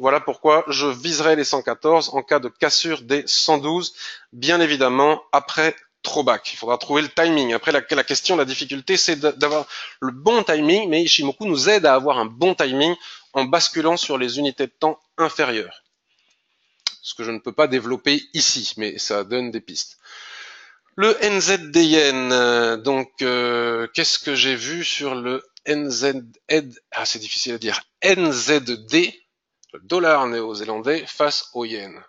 Voilà pourquoi je viserai les 114 en cas de cassure des 112, bien évidemment après throwback. Il faudra trouver le timing. Après, la question, la difficulté, c'est d'avoir le bon timing, mais Ishimoku nous aide à avoir un bon timing en basculant sur les unités de temps inférieures. Ce que je ne peux pas développer ici, mais ça donne des pistes. Le NZD-Yen, donc qu'est-ce que j'ai vu sur le NZD, c'est difficile à dire, NZD, le dollar néo-zélandais face au yen.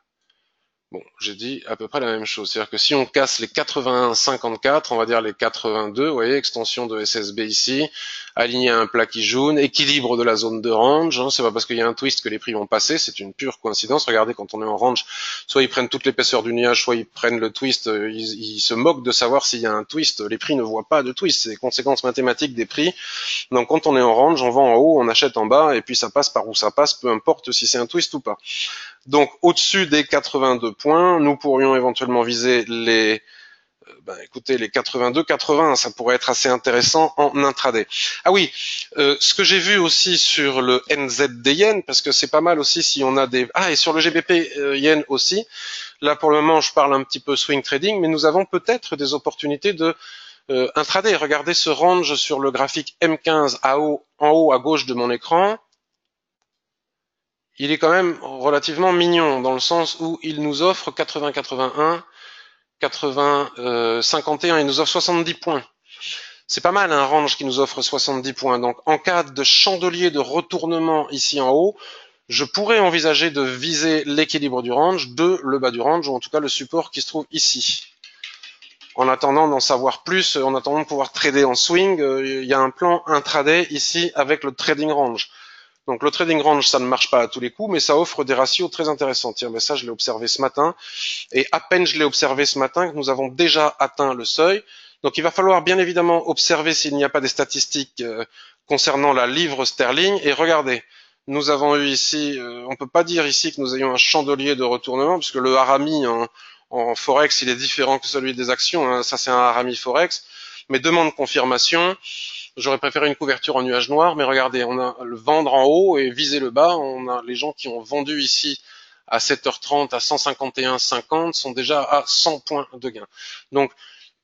Bon, j'ai dit à peu près la même chose. C'est-à-dire que si on casse les 81,54, on va dire les 82, vous voyez, extension de SSB ici, aligné à un plat qui jaune, équilibre de la zone de range, hein, c'est pas parce qu'il y a un twist que les prix vont passer, c'est une pure coïncidence. Regardez, quand on est en range, soit ils prennent toute l'épaisseur du nuage, soit ils prennent le twist, ils se moquent de savoir s'il y a un twist. Les prix ne voient pas de twist, c'est les conséquences mathématiques des prix. Donc quand on est en range, on vend en haut, on achète en bas, et puis ça passe par où ça passe, peu importe si c'est un twist ou pas. Donc au-dessus des 82 points, nous pourrions éventuellement viser les écoutez, les 82, 80, ça pourrait être assez intéressant en intraday. Ah oui, ce que j'ai vu aussi sur le NZD yen, parce que c'est pas mal aussi si on a des... Ah, et sur le GBP yen aussi. Là, pour le moment, je parle un petit peu swing trading, mais nous avons peut-être des opportunités de intraday. Regardez ce range sur le graphique M15 en haut à gauche de mon écran. Il est quand même relativement mignon dans le sens où il nous offre 80-81, 80-51, il nous offre 70 points. C'est pas mal un range qui nous offre 70 points. Donc en cas de chandelier de retournement ici en haut, je pourrais envisager de viser l'équilibre du range, le bas du range, ou en tout cas le support qui se trouve ici. En attendant d'en savoir plus, en attendant de pouvoir trader en swing, il y a un plan intraday ici avec le trading range. Donc le trading range, ça ne marche pas à tous les coups, mais ça offre des ratios très intéressants. Tiens, mais ça, je l'ai observé ce matin. Et à peine je l'ai observé ce matin que nous avons déjà atteint le seuil. Donc il va falloir bien évidemment observer s'il n'y a pas des statistiques concernant la livre sterling. Et regardez, nous avons eu ici, on peut pas dire ici que nous ayons un chandelier de retournement, puisque le harami en Forex, il est différent que celui des actions. Hein. Ça, c'est un harami Forex. Mais demande confirmation. J'aurais préféré une couverture en nuage noir, mais regardez, on a le vendre en haut et viser le bas. On a les gens qui ont vendu ici à 7h30 à 151,50 sont déjà à 100 points de gain. Donc,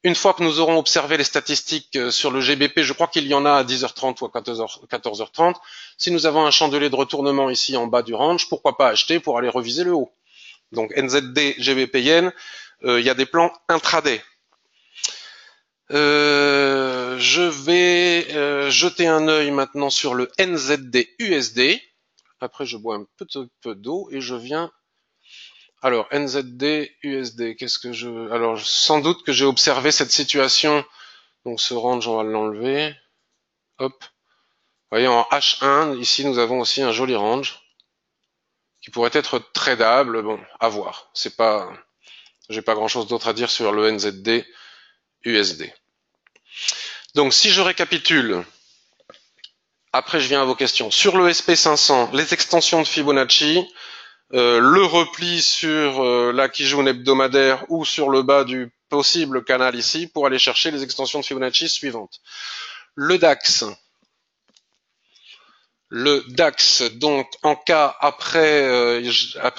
une fois que nous aurons observé les statistiques sur le GBP, je crois qu'il y en a à 10h30 ou à 14h30. Si nous avons un chandelier de retournement ici en bas du range, pourquoi pas acheter pour aller reviser le haut. Donc NZD, GBP Yen, il y a des plans intraday. Je vais jeter un œil maintenant sur le NZD USD. Après, je bois un petit peu d'eau et je viens. Alors, NZD USD, qu'est-ce que je... Alors, sans doute que j'ai observé cette situation. Donc, ce range, on va l'enlever. Hop. Vous voyez, en H1, ici, nous avons aussi un joli range qui pourrait être tradable. Bon, à voir. C'est pas... J'ai pas grand-chose d'autre à dire sur le NZD USD. Donc si je récapitule, après je viens à vos questions. Sur le SP500, les extensions de Fibonacci, le repli sur la Kijun hebdomadaire ou sur le bas du possible canal ici pour aller chercher les extensions de Fibonacci suivantes. Le DAX, donc en cas après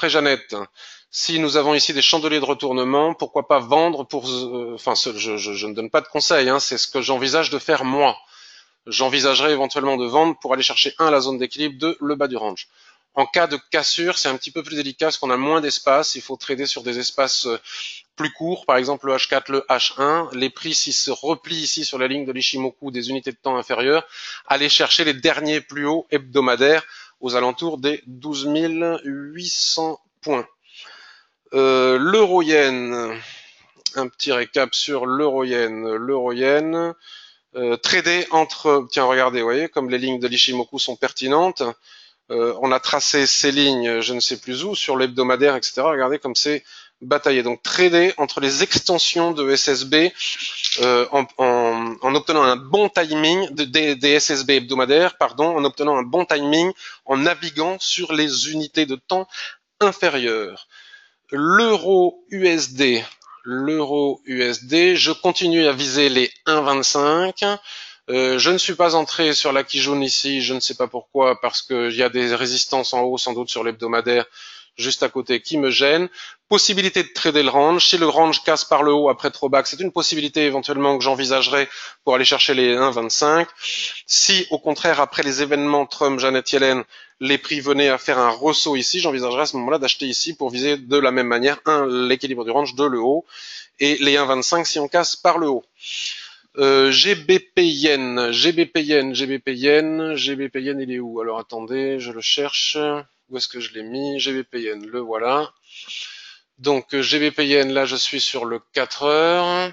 Jeannette, si nous avons ici des chandeliers de retournement, pourquoi pas vendre pour... je ne donne pas de conseils, hein, c'est ce que j'envisage de faire moi. j'envisagerais éventuellement de vendre pour aller chercher la zone d'équilibre, le bas du range. En cas de cassure, c'est un petit peu plus délicat parce qu'on a moins d'espace, il faut trader sur des espaces plus courts, par exemple le H4, le H1, les prix s'ils se replient ici sur la ligne de l'Ishimoku des unités de temps inférieures, aller chercher les derniers plus hauts hebdomadaires aux alentours des 12 800 points. L'euro-yen, un petit récap sur l'euro-yen. L'euro-yen, trader entre, tiens regardez, vous voyez, comme les lignes de l'Ishimoku sont pertinentes, on a tracé ces lignes, je ne sais plus où, sur l'hebdomadaire, etc. Regardez comme c'est bataillé. Donc trader entre les extensions de SSB en obtenant un bon timing des SSB hebdomadaires, pardon, en obtenant un bon timing en naviguant sur les unités de temps inférieures. L'euro USD, je continue à viser les 1,25. Je ne suis pas entré sur la Kijun ici, je ne sais pas pourquoi, parce qu'il y a des résistances en haut, sans doute sur l'hebdomadaire, juste à côté, qui me gênent. Possibilité de trader le range. Si le range casse par le haut après trop bas, c'est une possibilité éventuellement que j'envisagerais pour aller chercher les 1,25. Si, au contraire, après les événements Trump-Janet Yellen, les prix venaient à faire un ressaut ici, j'envisagerais à ce moment-là d'acheter ici pour viser de la même manière, l'équilibre du range, le haut, et les 1,25 si on casse par le haut. GBP Yen, il est où? Alors attendez, je le cherche. Où est-ce que je l'ai mis? GBP Yen, le voilà. Donc GBP Yen, là je suis sur le 4 heures.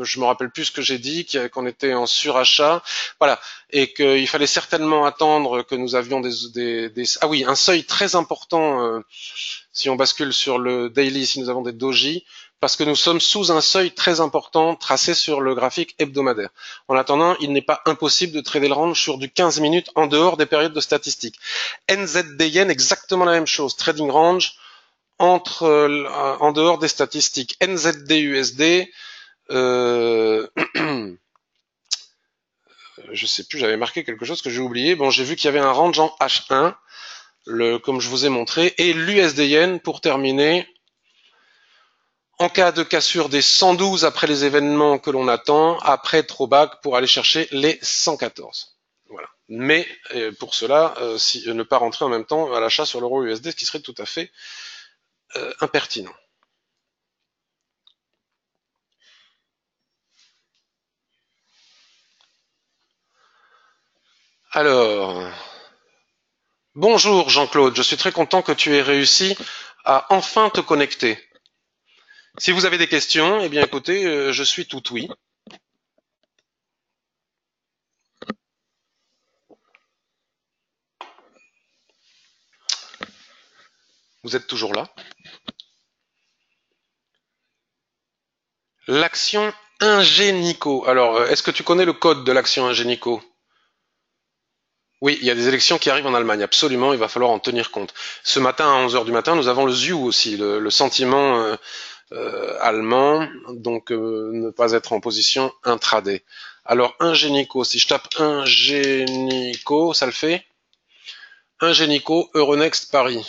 Je me rappelle plus ce que j'ai dit, qu'on était en surachat, voilà, et qu'il fallait certainement attendre que nous avions ah oui, un seuil très important si on bascule sur le daily, si nous avons des doji, parce que nous sommes sous un seuil très important tracé sur le graphique hebdomadaire. En attendant, il n'est pas impossible de trader le range sur du 15 minutes en dehors des périodes de statistiques. NZD Yen, exactement la même chose, trading range en dehors des statistiques. NZD USD, je sais plus, j'avais marqué quelque chose que j'ai oublié. Bon, j'ai vu qu'il y avait un range en H1, comme je vous ai montré, et l'USD Yen pour terminer. En cas de cassure des 112 après les événements que l'on attend, après trop bas pour aller chercher les 114. Voilà. Mais pour cela, ne pas rentrer en même temps à l'achat sur l'euro USD, ce qui serait tout à fait impertinent. Alors, bonjour Jean-Claude, je suis très content que tu aies réussi à enfin te connecter. Si vous avez des questions, eh bien écoutez, je suis tout oui. Vous êtes toujours là? L'action Ingenico. Alors, est-ce que tu connais le code de l'action Ingenico? Oui, il y a des élections qui arrivent en Allemagne, absolument, il va falloir en tenir compte. Ce matin, à 11 heures du matin, nous avons le ZU aussi, le sentiment allemand, donc ne pas être en position intraday. Alors, Ingenico, si je tape Ingenico, ça le fait? Ingenico, Euronext Paris.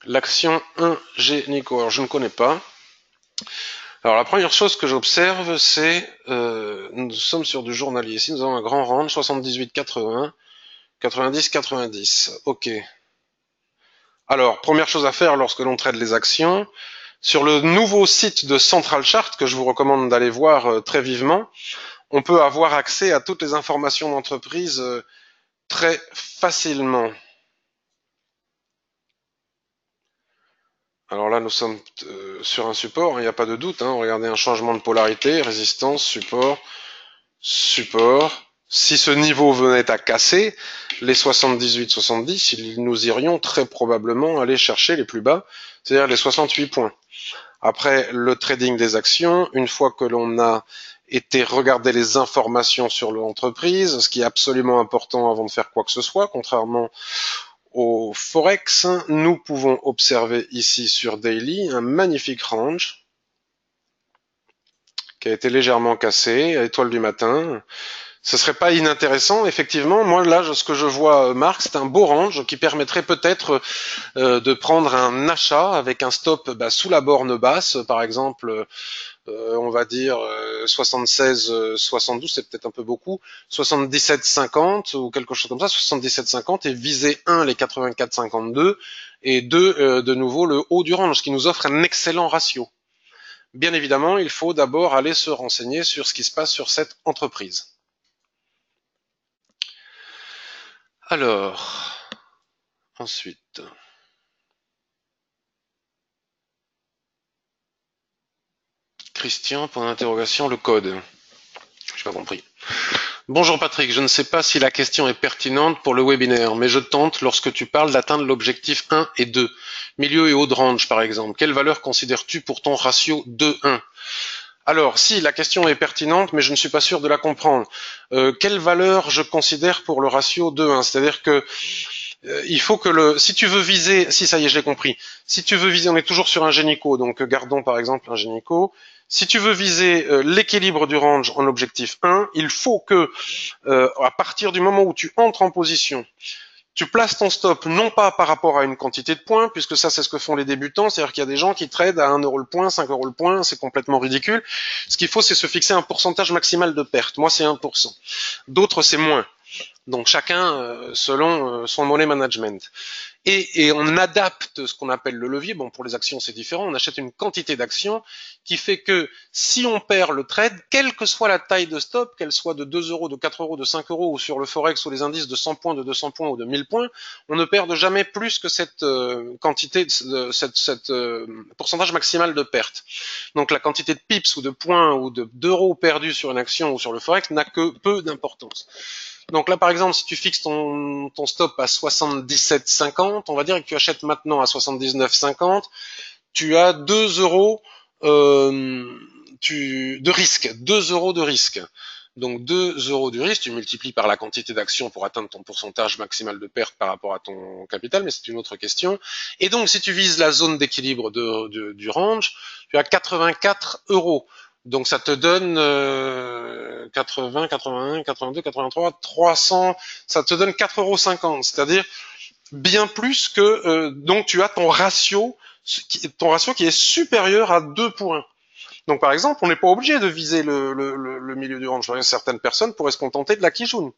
L'action Ingenico, alors je ne connais pas. Alors la première chose que j'observe, c'est nous sommes sur du journalier. Ici, nous avons un grand range 78,80, 90,90. Ok. Alors, première chose à faire lorsque l'on traite les actions, sur le nouveau site de Central Chart, que je vous recommande d'aller voir très vivement, on peut avoir accès à toutes les informations d'entreprise très facilement. Alors là, nous sommes sur un support, il n'y a pas de doute. Regardez un changement de polarité, résistance, support, support. Si ce niveau venait à casser les 78-70, nous irions très probablement aller chercher les plus bas, c'est-à-dire les 68 points. Après le trading des actions, une fois que l'on a été regarder les informations sur l'entreprise, ce qui est absolument important avant de faire quoi que ce soit, contrairement au Forex, nous pouvons observer ici sur Daily un magnifique range qui a été légèrement cassé, à l'étoile du matin. Ce serait pas inintéressant, effectivement. Moi, là, ce que je vois, Marc, c'est un beau range qui permettrait peut-être de prendre un achat avec un stop sous la borne basse, par exemple, on va dire 76, 72, c'est peut-être un peu beaucoup, 77,50 ou quelque chose comme ça, 77,50 et viser 1 les 84,52 et 2 de nouveau le haut du range, ce qui nous offre un excellent ratio. Bien évidemment, il faut d'abord aller se renseigner sur ce qui se passe sur cette entreprise. Alors, ensuite. Christian, pour l'interrogation, le code. Je n'ai pas compris. Bonjour Patrick, je ne sais pas si la question est pertinente pour le webinaire, mais je tente lorsque tu parles d'atteindre l'objectif 1 et 2, milieu et haut de range par exemple. Quelle valeur considères-tu pour ton ratio 2-1? Alors, si, la question est pertinente, mais je ne suis pas sûr de la comprendre. Quelle valeur je considère pour le ratio 2-1? C'est-à-dire que il faut que si tu veux viser, si ça y est, je l'ai compris. Si tu veux viser, on est toujours sur un génico, donc gardons par exemple un génico. Si tu veux viser l'équilibre du range en objectif 1, il faut que, à partir du moment où tu entres en position, tu places ton stop non pas par rapport à une quantité de points, puisque ça c'est ce que font les débutants, c'est-à-dire qu'il y a des gens qui tradent à 1 euro le point, 5 euros le point, c'est complètement ridicule. Ce qu'il faut, c'est se fixer un pourcentage maximal de perte. Moi, c'est 1%. D'autres, c'est moins. Donc chacun selon son money management. Et on adapte ce qu'on appelle le levier. Bon, pour les actions, c'est différent. On achète une quantité d'actions qui fait que si on perd le trade, quelle que soit la taille de stop, qu'elle soit de 2 euros, de 4 euros, de 5 euros, ou sur le Forex ou les indices de 100 points, de 200 points ou de 1000 points, on ne perd jamais plus que cette quantité, cette pourcentage maximal de perte. Donc la quantité de pips ou de points ou d'euros perdus sur une action ou sur le Forex n'a que peu d'importance. Donc là, par exemple, si tu fixes ton stop à 77,50, on va dire que tu achètes maintenant à 79,50, tu as 2 euros de risque, 2 euros de risque. Donc 2 euros de risque, tu multiplies par la quantité d'actions pour atteindre ton pourcentage maximal de perte par rapport à ton capital, mais c'est une autre question. Et donc si tu vises la zone d'équilibre du range, tu as 84 euros. Donc ça te donne 80, 81, 82, 83, 300, ça te donne 4,50 €, c'est-à-dire bien plus que donc tu as ton ratio qui est supérieur à 2 pour 1. Donc par exemple, on n'est pas obligé de viser le milieu du range. Certaines personnes pourraient se contenter de la Kijun.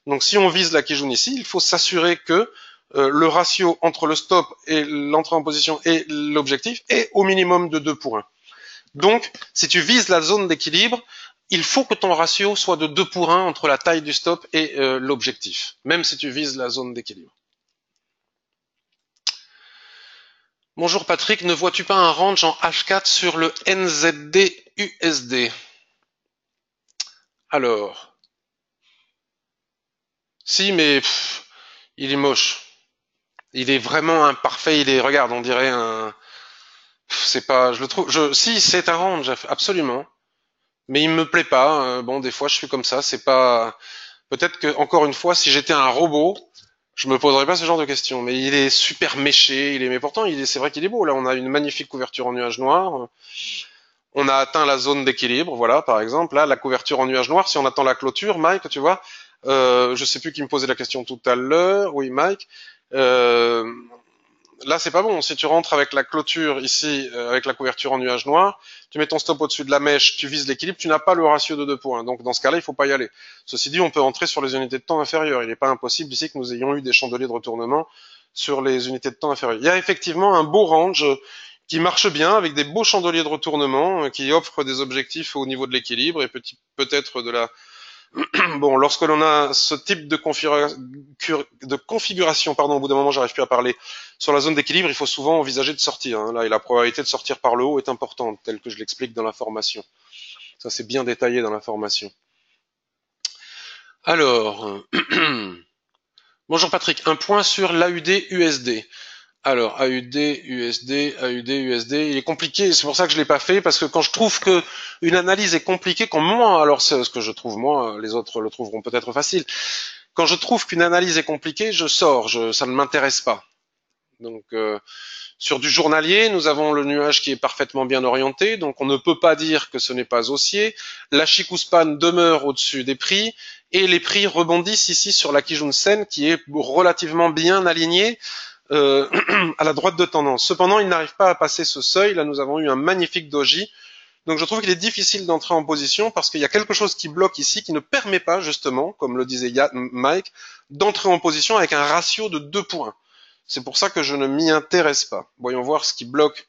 Donc si on vise la Kijun ici, il faut s'assurer que le ratio entre le stop et l'entrée en position et l'objectif est au minimum de 2 pour 1. Donc, si tu vises la zone d'équilibre, il faut que ton ratio soit de 2 pour 1 entre la taille du stop et l'objectif, même si tu vises la zone d'équilibre. Bonjour Patrick, ne vois-tu pas un range en H4 sur le NZD USD? Alors, si, mais il est moche. Il est vraiment imparfait. Regarde, on dirait un. C'est pas, je le trouve. Si, c'est un range, absolument. Mais il me plaît pas. Bon, des fois, je suis comme ça. C'est pas. Peut-être que, encore une fois, si j'étais un robot, je me poserais pas ce genre de questions. Mais il est super méché. Mais pourtant, c'est vrai qu'il est beau. Là, on a une magnifique couverture en nuage noir. On a atteint la zone d'équilibre. Voilà, par exemple. Là, la couverture en nuage noir. Si on attend la clôture, Mike, tu vois. Je sais plus qui me posait la question tout à l'heure. Oui, Mike. Là, c'est pas bon. Si tu rentres avec la clôture ici, avec la couverture en nuage noir, tu mets ton stop au-dessus de la mèche, tu vises l'équilibre, tu n'as pas le ratio de 2 points. Donc, dans ce cas-là, il faut pas y aller. Ceci dit, on peut entrer sur les unités de temps inférieures. Il n'est pas impossible ici que nous ayons eu des chandeliers de retournement sur les unités de temps inférieures. Il y a effectivement un beau range qui marche bien avec des beaux chandeliers de retournement qui offrent des objectifs au niveau de l'équilibre et peut-être de la. Bon, lorsque l'on a ce type de configuration, pardon, au bout d'un moment, j'arrive plus à parler, sur la zone d'équilibre, il faut souvent envisager de sortir. Là, et la probabilité de sortir par le haut est importante, telle que je l'explique dans la formation. Ça, c'est bien détaillé dans la formation. Alors, bonjour Patrick, un point sur l'AUD USD. Alors, AUD, USD, AUD, USD, il est compliqué, c'est pour ça que je l'ai pas fait, parce que quand je trouve que une analyse est compliquée, quand moi, alors c'est ce que je trouve moi, les autres le trouveront peut-être facile, quand je trouve qu'une analyse est compliquée, je sors, ça ne m'intéresse pas. Donc, sur du journalier, nous avons le nuage qui est parfaitement bien orienté, donc on ne peut pas dire que ce n'est pas haussier. La Chikuspan demeure au-dessus des prix, et les prix rebondissent ici sur la Kijun Sen, qui est relativement bien alignée, à la droite de tendance. Cependant, il n'arrive pas à passer ce seuil. Là, nous avons eu un magnifique doji Donc je trouve qu'il est difficile d'entrer en position parce qu'il y a quelque chose qui bloque ici, qui ne permet pas justement, comme le disait Mike, d'entrer en position avec un ratio de 2 points. C'est pour ça que je ne m'y intéresse pas. Voyons voir ce qui bloque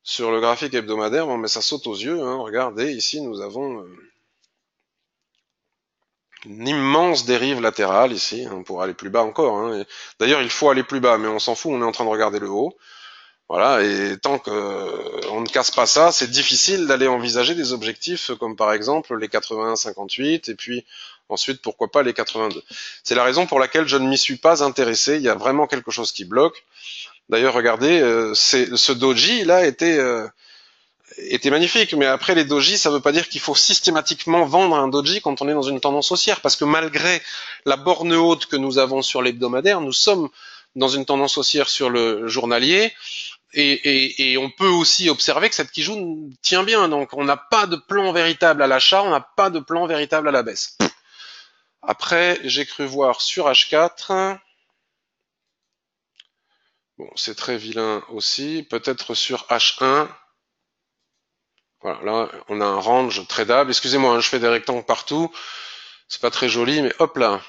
sur le graphique hebdomadaire. Bon, mais ça saute aux yeux, hein. Regardez, ici nous avons une immense dérive latérale ici, hein, pour aller plus bas encore, hein. D'ailleurs, il faut aller plus bas, mais on s'en fout, on est en train de regarder le haut. Voilà, et tant qu'on ne casse pas ça, c'est difficile d'aller envisager des objectifs comme par exemple les 81-58 et puis ensuite pourquoi pas les 82. C'est la raison pour laquelle je ne m'y suis pas intéressé, il y a vraiment quelque chose qui bloque. D'ailleurs, regardez, ce doji là était magnifique, mais après les dojis, ça ne veut pas dire qu'il faut systématiquement vendre un doji quand on est dans une tendance haussière, parce que malgré la borne haute que nous avons sur l'hebdomadaire, nous sommes dans une tendance haussière sur le journalier, et on peut aussi observer que cette Kijun tient bien, donc on n'a pas de plan véritable à l'achat, on n'a pas de plan véritable à la baisse. Après, j'ai cru voir sur H4, bon, c'est très vilain aussi, peut-être sur H1, voilà, là, on a un range tradable. Excusez-moi, hein, je fais des rectangles partout. C'est pas très joli, mais hop là.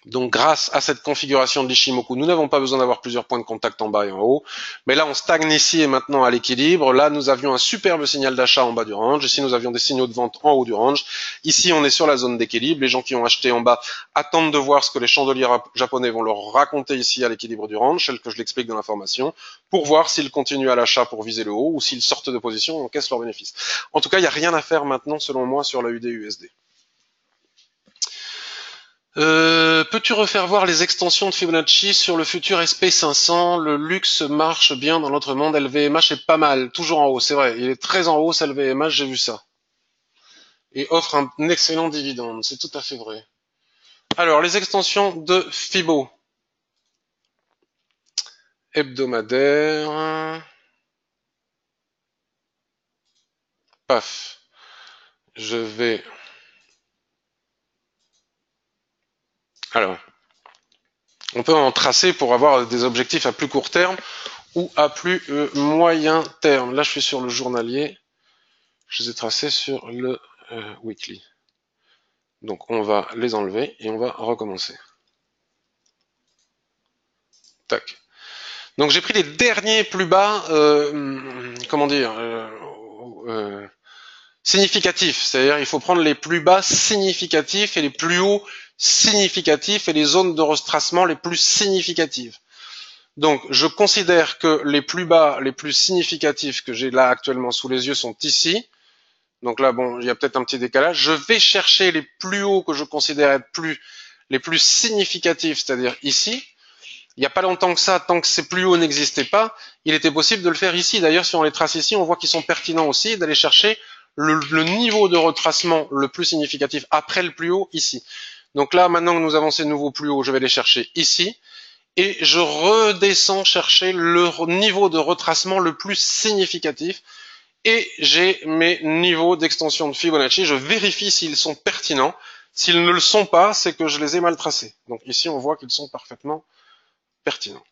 Donc, grâce à cette configuration de l'Ishimoku, nous n'avons pas besoin d'avoir plusieurs points de contact en bas et en haut. Mais là, on stagne ici et maintenant à l'équilibre. Là, nous avions un superbe signal d'achat en bas du range. Ici, nous avions des signaux de vente en haut du range. Ici, on est sur la zone d'équilibre. Les gens qui ont acheté en bas attendent de voir ce que les chandeliers japonais vont leur raconter ici à l'équilibre du range, tel que je l'explique dans l'information, pour voir s'ils continuent à l'achat pour viser le haut ou s'ils sortent de position et encaissent leur bénéfice. En tout cas, il n'y a rien à faire maintenant, selon moi, sur la UD-USD. Peux-tu refaire voir les extensions de Fibonacci sur le futur SP500? Le luxe marche bien dans notre monde. LVMH est pas mal, toujours en haut, c'est vrai. Il est très en haut, ce LVMH, j'ai vu ça. Et offre un excellent dividende, c'est tout à fait vrai. Alors, les extensions de Fibo. Hebdomadaire. Paf. Je vais... Alors, on peut en tracer pour avoir des objectifs à plus court terme ou à plus moyen terme. Là, je suis sur le journalier. Je les ai tracés sur le weekly. Donc, on va les enlever et on va recommencer. Tac. Donc, j'ai pris les derniers plus bas, comment dire, significatifs. C'est-à-dire, il faut prendre les plus bas significatifs et les plus hauts significatifs et les zones de retracement les plus significatives. Donc, je considère que les plus bas, les plus significatifs que j'ai là actuellement sous les yeux sont ici. Donc là, bon, il y a peut-être un petit décalage. Je vais chercher les plus hauts que je considère être les plus significatifs, c'est-à-dire ici. Il n'y a pas longtemps que ça, tant que ces plus hauts n'existaient pas, il était possible de le faire ici. D'ailleurs, si on les trace ici, on voit qu'ils sont pertinents aussi, d'aller chercher le niveau de retracement le plus significatif après le plus haut ici. Donc là, maintenant que nous avons ces nouveaux plus hauts, je vais les chercher ici. Et je redescends chercher le niveau de retracement le plus significatif. Et j'ai mes niveaux d'extension de Fibonacci. Je vérifie s'ils sont pertinents. S'ils ne le sont pas, c'est que je les ai mal tracés. Donc ici, on voit qu'ils sont parfaitement pertinents.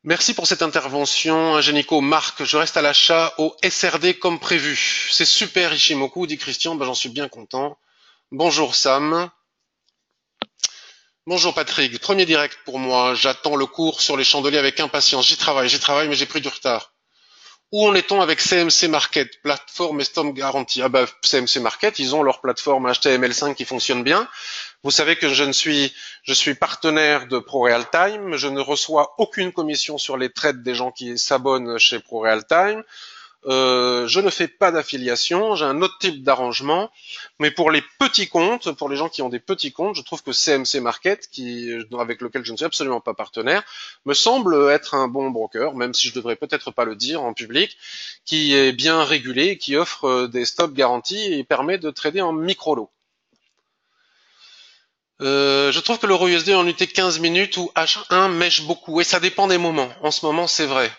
Merci pour cette intervention, Génico. Marc, je reste à l'achat au SRD comme prévu. C'est super, Ishimoku, dit Christian. Ben, j'en suis bien content. Bonjour, Sam. Bonjour, Patrick. Premier direct pour moi. J'attends le cours sur les chandeliers avec impatience. J'y travaille, mais j'ai pris du retard. Où en est-on avec CMC Market, plateforme et stop garantie? Ah bah, CMC Market, ils ont leur plateforme HTML5 qui fonctionne bien. Vous savez que je suis partenaire de ProRealTime. Je ne reçois aucune commission sur les trades des gens qui s'abonnent chez ProRealTime. Je ne fais pas d'affiliation, j'ai un autre type d'arrangement, mais pour les petits comptes, pour les gens qui ont des petits comptes, je trouve que CMC Market, avec lequel je ne suis absolument pas partenaire, me semble être un bon broker, même si je devrais peut-être pas le dire en public, qui est bien régulé, qui offre des stop garantis et permet de trader en micro-lot. Je trouve que l'euro USD en UT 15 minutes ou H1 mèche beaucoup, et ça dépend des moments. En ce moment, c'est vrai.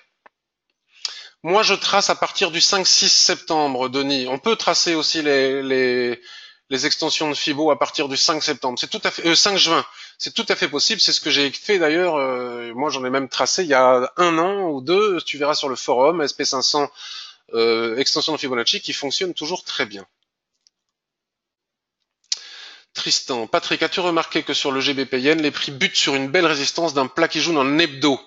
Moi, je trace à partir du 5-6 septembre, Denis. On peut tracer aussi les extensions de Fibo à partir du 5 septembre. C'est tout à fait 5 juin. C'est tout à fait possible. C'est ce que j'ai fait d'ailleurs moi j'en ai même tracé il y a 1 an ou 2, tu verras sur le forum, SP500 extension de Fibonacci qui fonctionne toujours très bien. Tristan, Patrick, as-tu remarqué que sur le GBP Yen, les prix butent sur une belle résistance d'un plat qui joue en hebdo?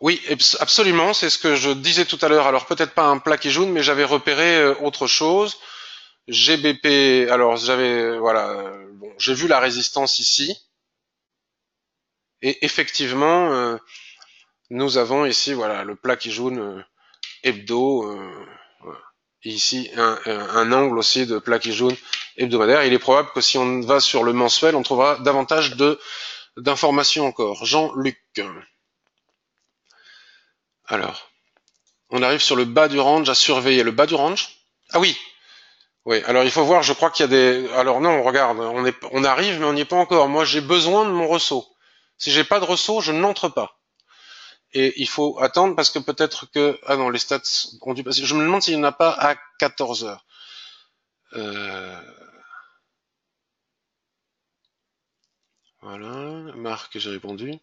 Oui, absolument, c'est ce que je disais tout à l'heure. Alors peut-être pas un plat qui jaune, mais j'avais repéré autre chose. GBP, alors j'avais, voilà, bon, j'ai vu la résistance ici, et effectivement, nous avons ici, voilà, le plat qui jaune hebdo, voilà. Et ici un angle aussi de plat qui jaune hebdomadaire. Il est probable que si on va sur le mensuel, on trouvera davantage d'informations encore. Jean-Luc. Alors, on arrive sur le bas du range à surveiller. Le bas du range? Ah oui, oui. Alors il faut voir. Je crois qu'il y a des. Alors non, regarde, on arrive, mais on n'y est pas encore. Moi, j'ai besoin de mon ressaut. Si j'ai pas de ressaut, je n'entre pas. Et il faut attendre parce que peut-être que ah non, les stats ont dû passer. Je me demande s'il n'y en a pas à 14 heures. Voilà, Marc, j'ai répondu.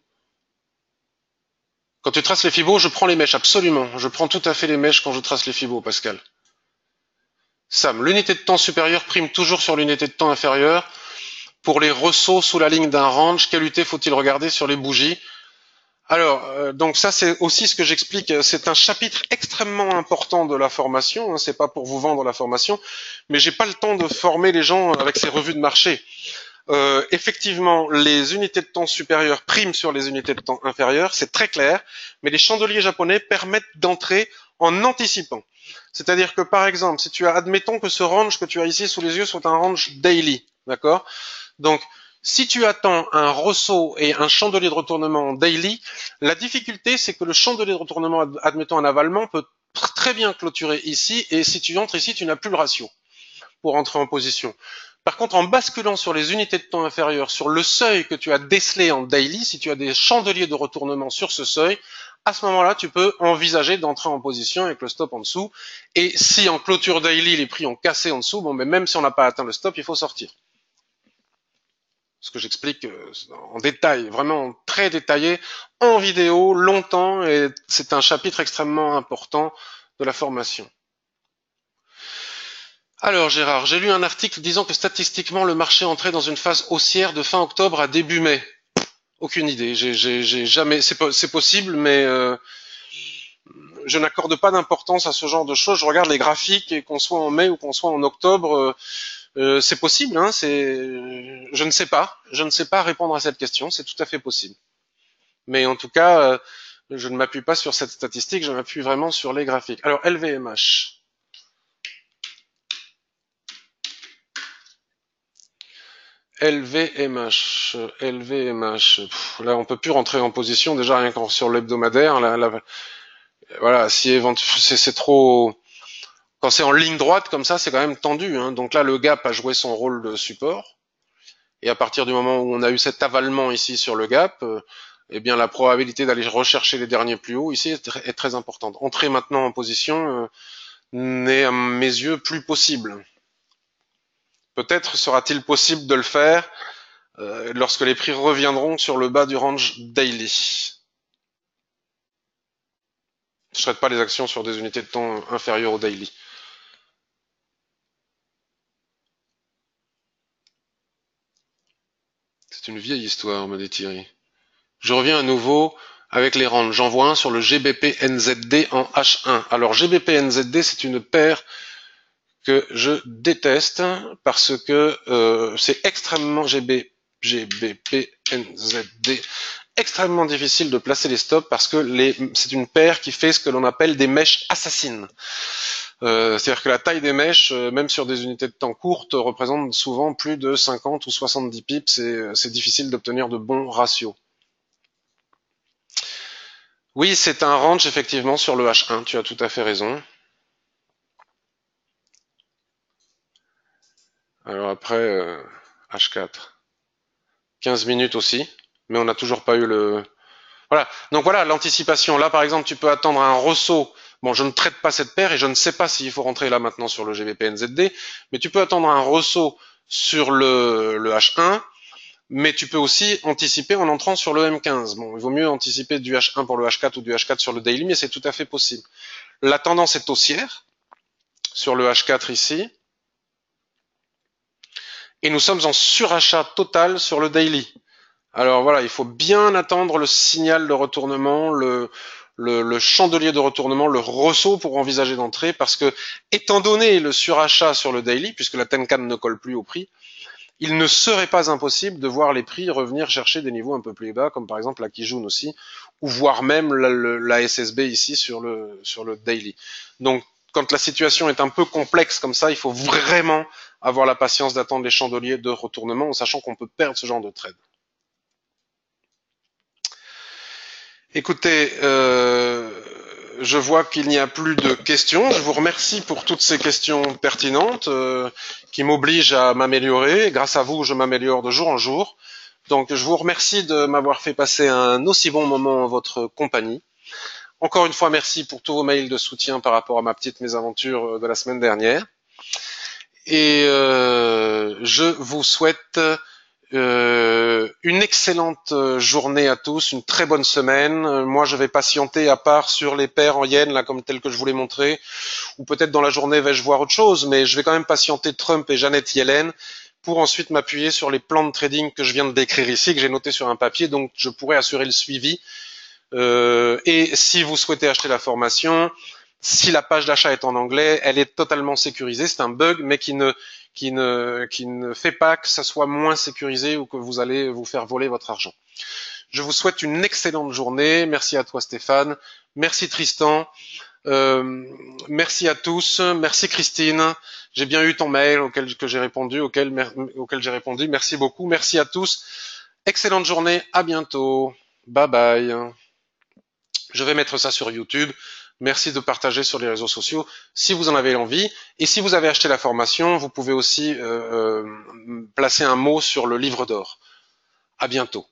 Quand tu traces les fibos, je prends les mèches, absolument. Je prends tout à fait les mèches quand je trace les fibos, Pascal. Sam, l'unité de temps supérieure prime toujours sur l'unité de temps inférieure. Pour les ressauts sous la ligne d'un range, quelle unité faut-il regarder sur les bougies? Alors, donc ça c'est aussi ce que j'explique. C'est un chapitre extrêmement important de la formation. Hein, c'est pas pour vous vendre la formation, mais j'ai pas le temps de former les gens avec ces revues de marché. Effectivement, les unités de temps supérieures priment sur les unités de temps inférieures, c'est très clair, mais les chandeliers japonais permettent d'entrer en anticipant. C'est-à-dire que par exemple, si tu as, admettons que ce range que tu as ici sous les yeux soit un range daily, d'accord? Donc, si tu attends un ressaut et un chandelier de retournement en daily, la difficulté c'est que le chandelier de retournement, admettons un avalement, peut très bien clôturer ici, et si tu entres ici, tu n'as plus le ratio pour entrer en position. Par contre, en basculant sur les unités de temps inférieures, sur le seuil que tu as décelé en daily, si tu as des chandeliers de retournement sur ce seuil, à ce moment-là, tu peux envisager d'entrer en position avec le stop en dessous. Et si en clôture daily, les prix ont cassé en dessous, bon, mais même si on n'a pas atteint le stop, il faut sortir. Ce que j'explique en détail, vraiment très détaillé, en vidéo, longtemps, et c'est un chapitre extrêmement important de la formation. Alors Gérard, j'ai lu un article disant que statistiquement le marché entrait dans une phase haussière de fin octobre à début mai. Aucune idée, j'ai jamais, c'est possible, mais je n'accorde pas d'importance à ce genre de choses. Je regarde les graphiques et qu'on soit en mai ou qu'on soit en octobre, c'est possible. Hein, je ne sais pas répondre à cette question. C'est tout à fait possible. Mais en tout cas, je ne m'appuie pas sur cette statistique, je m'appuie vraiment sur les graphiques. Alors LVMH. LVMH, LVMH. Là, on peut plus rentrer en position déjà rien qu'en sur l'hebdomadaire. Voilà, si c'est trop. Quand c'est en ligne droite comme ça, c'est quand même tendu. Hein. Donc là, le gap a joué son rôle de support. Et à partir du moment où on a eu cet avalement ici sur le gap, eh bien la probabilité d'aller rechercher les derniers plus hauts ici est très importante. Entrer maintenant en position n'est à mes yeux plus possible. Peut-être sera-t-il possible de le faire lorsque les prix reviendront sur le bas du range daily. Je ne traite pas les actions sur des unités de temps inférieures au daily. C'est une vieille histoire, me dit Thierry. Je reviens à nouveau avec les ranges. J'en vois un sur le GBP NZD en H1. Alors GBP NZD, c'est une paire que je déteste parce que c'est extrêmement GBP NZD extrêmement difficile de placer les stops parce que c'est une paire qui fait ce que l'on appelle des mèches assassines. C'est-à-dire que la taille des mèches, même sur des unités de temps courtes, représente souvent plus de 50 ou 70 pips. C'est difficile d'obtenir de bons ratios. Oui, c'est un range effectivement sur le H1, tu as tout à fait raison. Alors après, H4. 15 minutes aussi, mais on n'a toujours pas eu le... Voilà, donc voilà, l'anticipation. Là, par exemple, tu peux attendre un ressaut. Bon, je ne traite pas cette paire et je ne sais pas s'il faut rentrer là maintenant sur le GBP NZD, mais tu peux attendre un ressaut sur le H1, mais tu peux aussi anticiper en entrant sur le M15. Bon, il vaut mieux anticiper du H1 pour le H4 ou du H4 sur le daily, mais c'est tout à fait possible. La tendance est haussière sur le H4 ici, et nous sommes en surachat total sur le daily. Alors voilà, il faut bien attendre le signal de retournement, le chandelier de retournement, le ressaut pour envisager d'entrer, parce que étant donné le surachat sur le daily, puisque la Tenkan ne colle plus au prix, il ne serait pas impossible de voir les prix revenir chercher des niveaux un peu plus bas, comme par exemple la Kijun aussi, ou voire même la SSB ici sur le daily. Donc quand la situation est un peu complexe comme ça, il faut vraiment avoir la patience d'attendre les chandeliers de retournement, en sachant qu'on peut perdre ce genre de trade. Écoutez, je vois qu'il n'y a plus de questions. Je vous remercie pour toutes ces questions pertinentes qui m'obligent à m'améliorer. Grâce à vous, je m'améliore de jour en jour. Donc, je vous remercie de m'avoir fait passer un aussi bon moment en votre compagnie. Encore une fois, merci pour tous vos mails de soutien par rapport à ma petite mésaventure de la semaine dernière. Et je vous souhaite une excellente journée à tous, une très bonne semaine. Moi, je vais patienter à part sur les paires en yens, là, comme tel que je vous l'ai montré, ou peut-être dans la journée vais-je voir autre chose, mais je vais quand même patienter Trump et Janet Yellen pour ensuite m'appuyer sur les plans de trading que je viens de décrire ici, que j'ai noté sur un papier, donc je pourrai assurer le suivi. Et si vous souhaitez acheter la formation, si la page d'achat est en anglais, elle est totalement sécurisée. C'est un bug, mais qui ne fait pas que ça soit moins sécurisé ou que vous allez vous faire voler votre argent. Je vous souhaite une excellente journée. Merci à toi Stéphane. Merci Tristan. Merci à tous. Merci Christine. J'ai bien eu ton mail auquel j'ai répondu. Merci beaucoup. Merci à tous. Excellente journée. À bientôt. Bye bye. Je vais mettre ça sur YouTube. Merci de partager sur les réseaux sociaux si vous en avez envie. Et si vous avez acheté la formation, vous pouvez aussi placer un mot sur le livre d'or. À bientôt.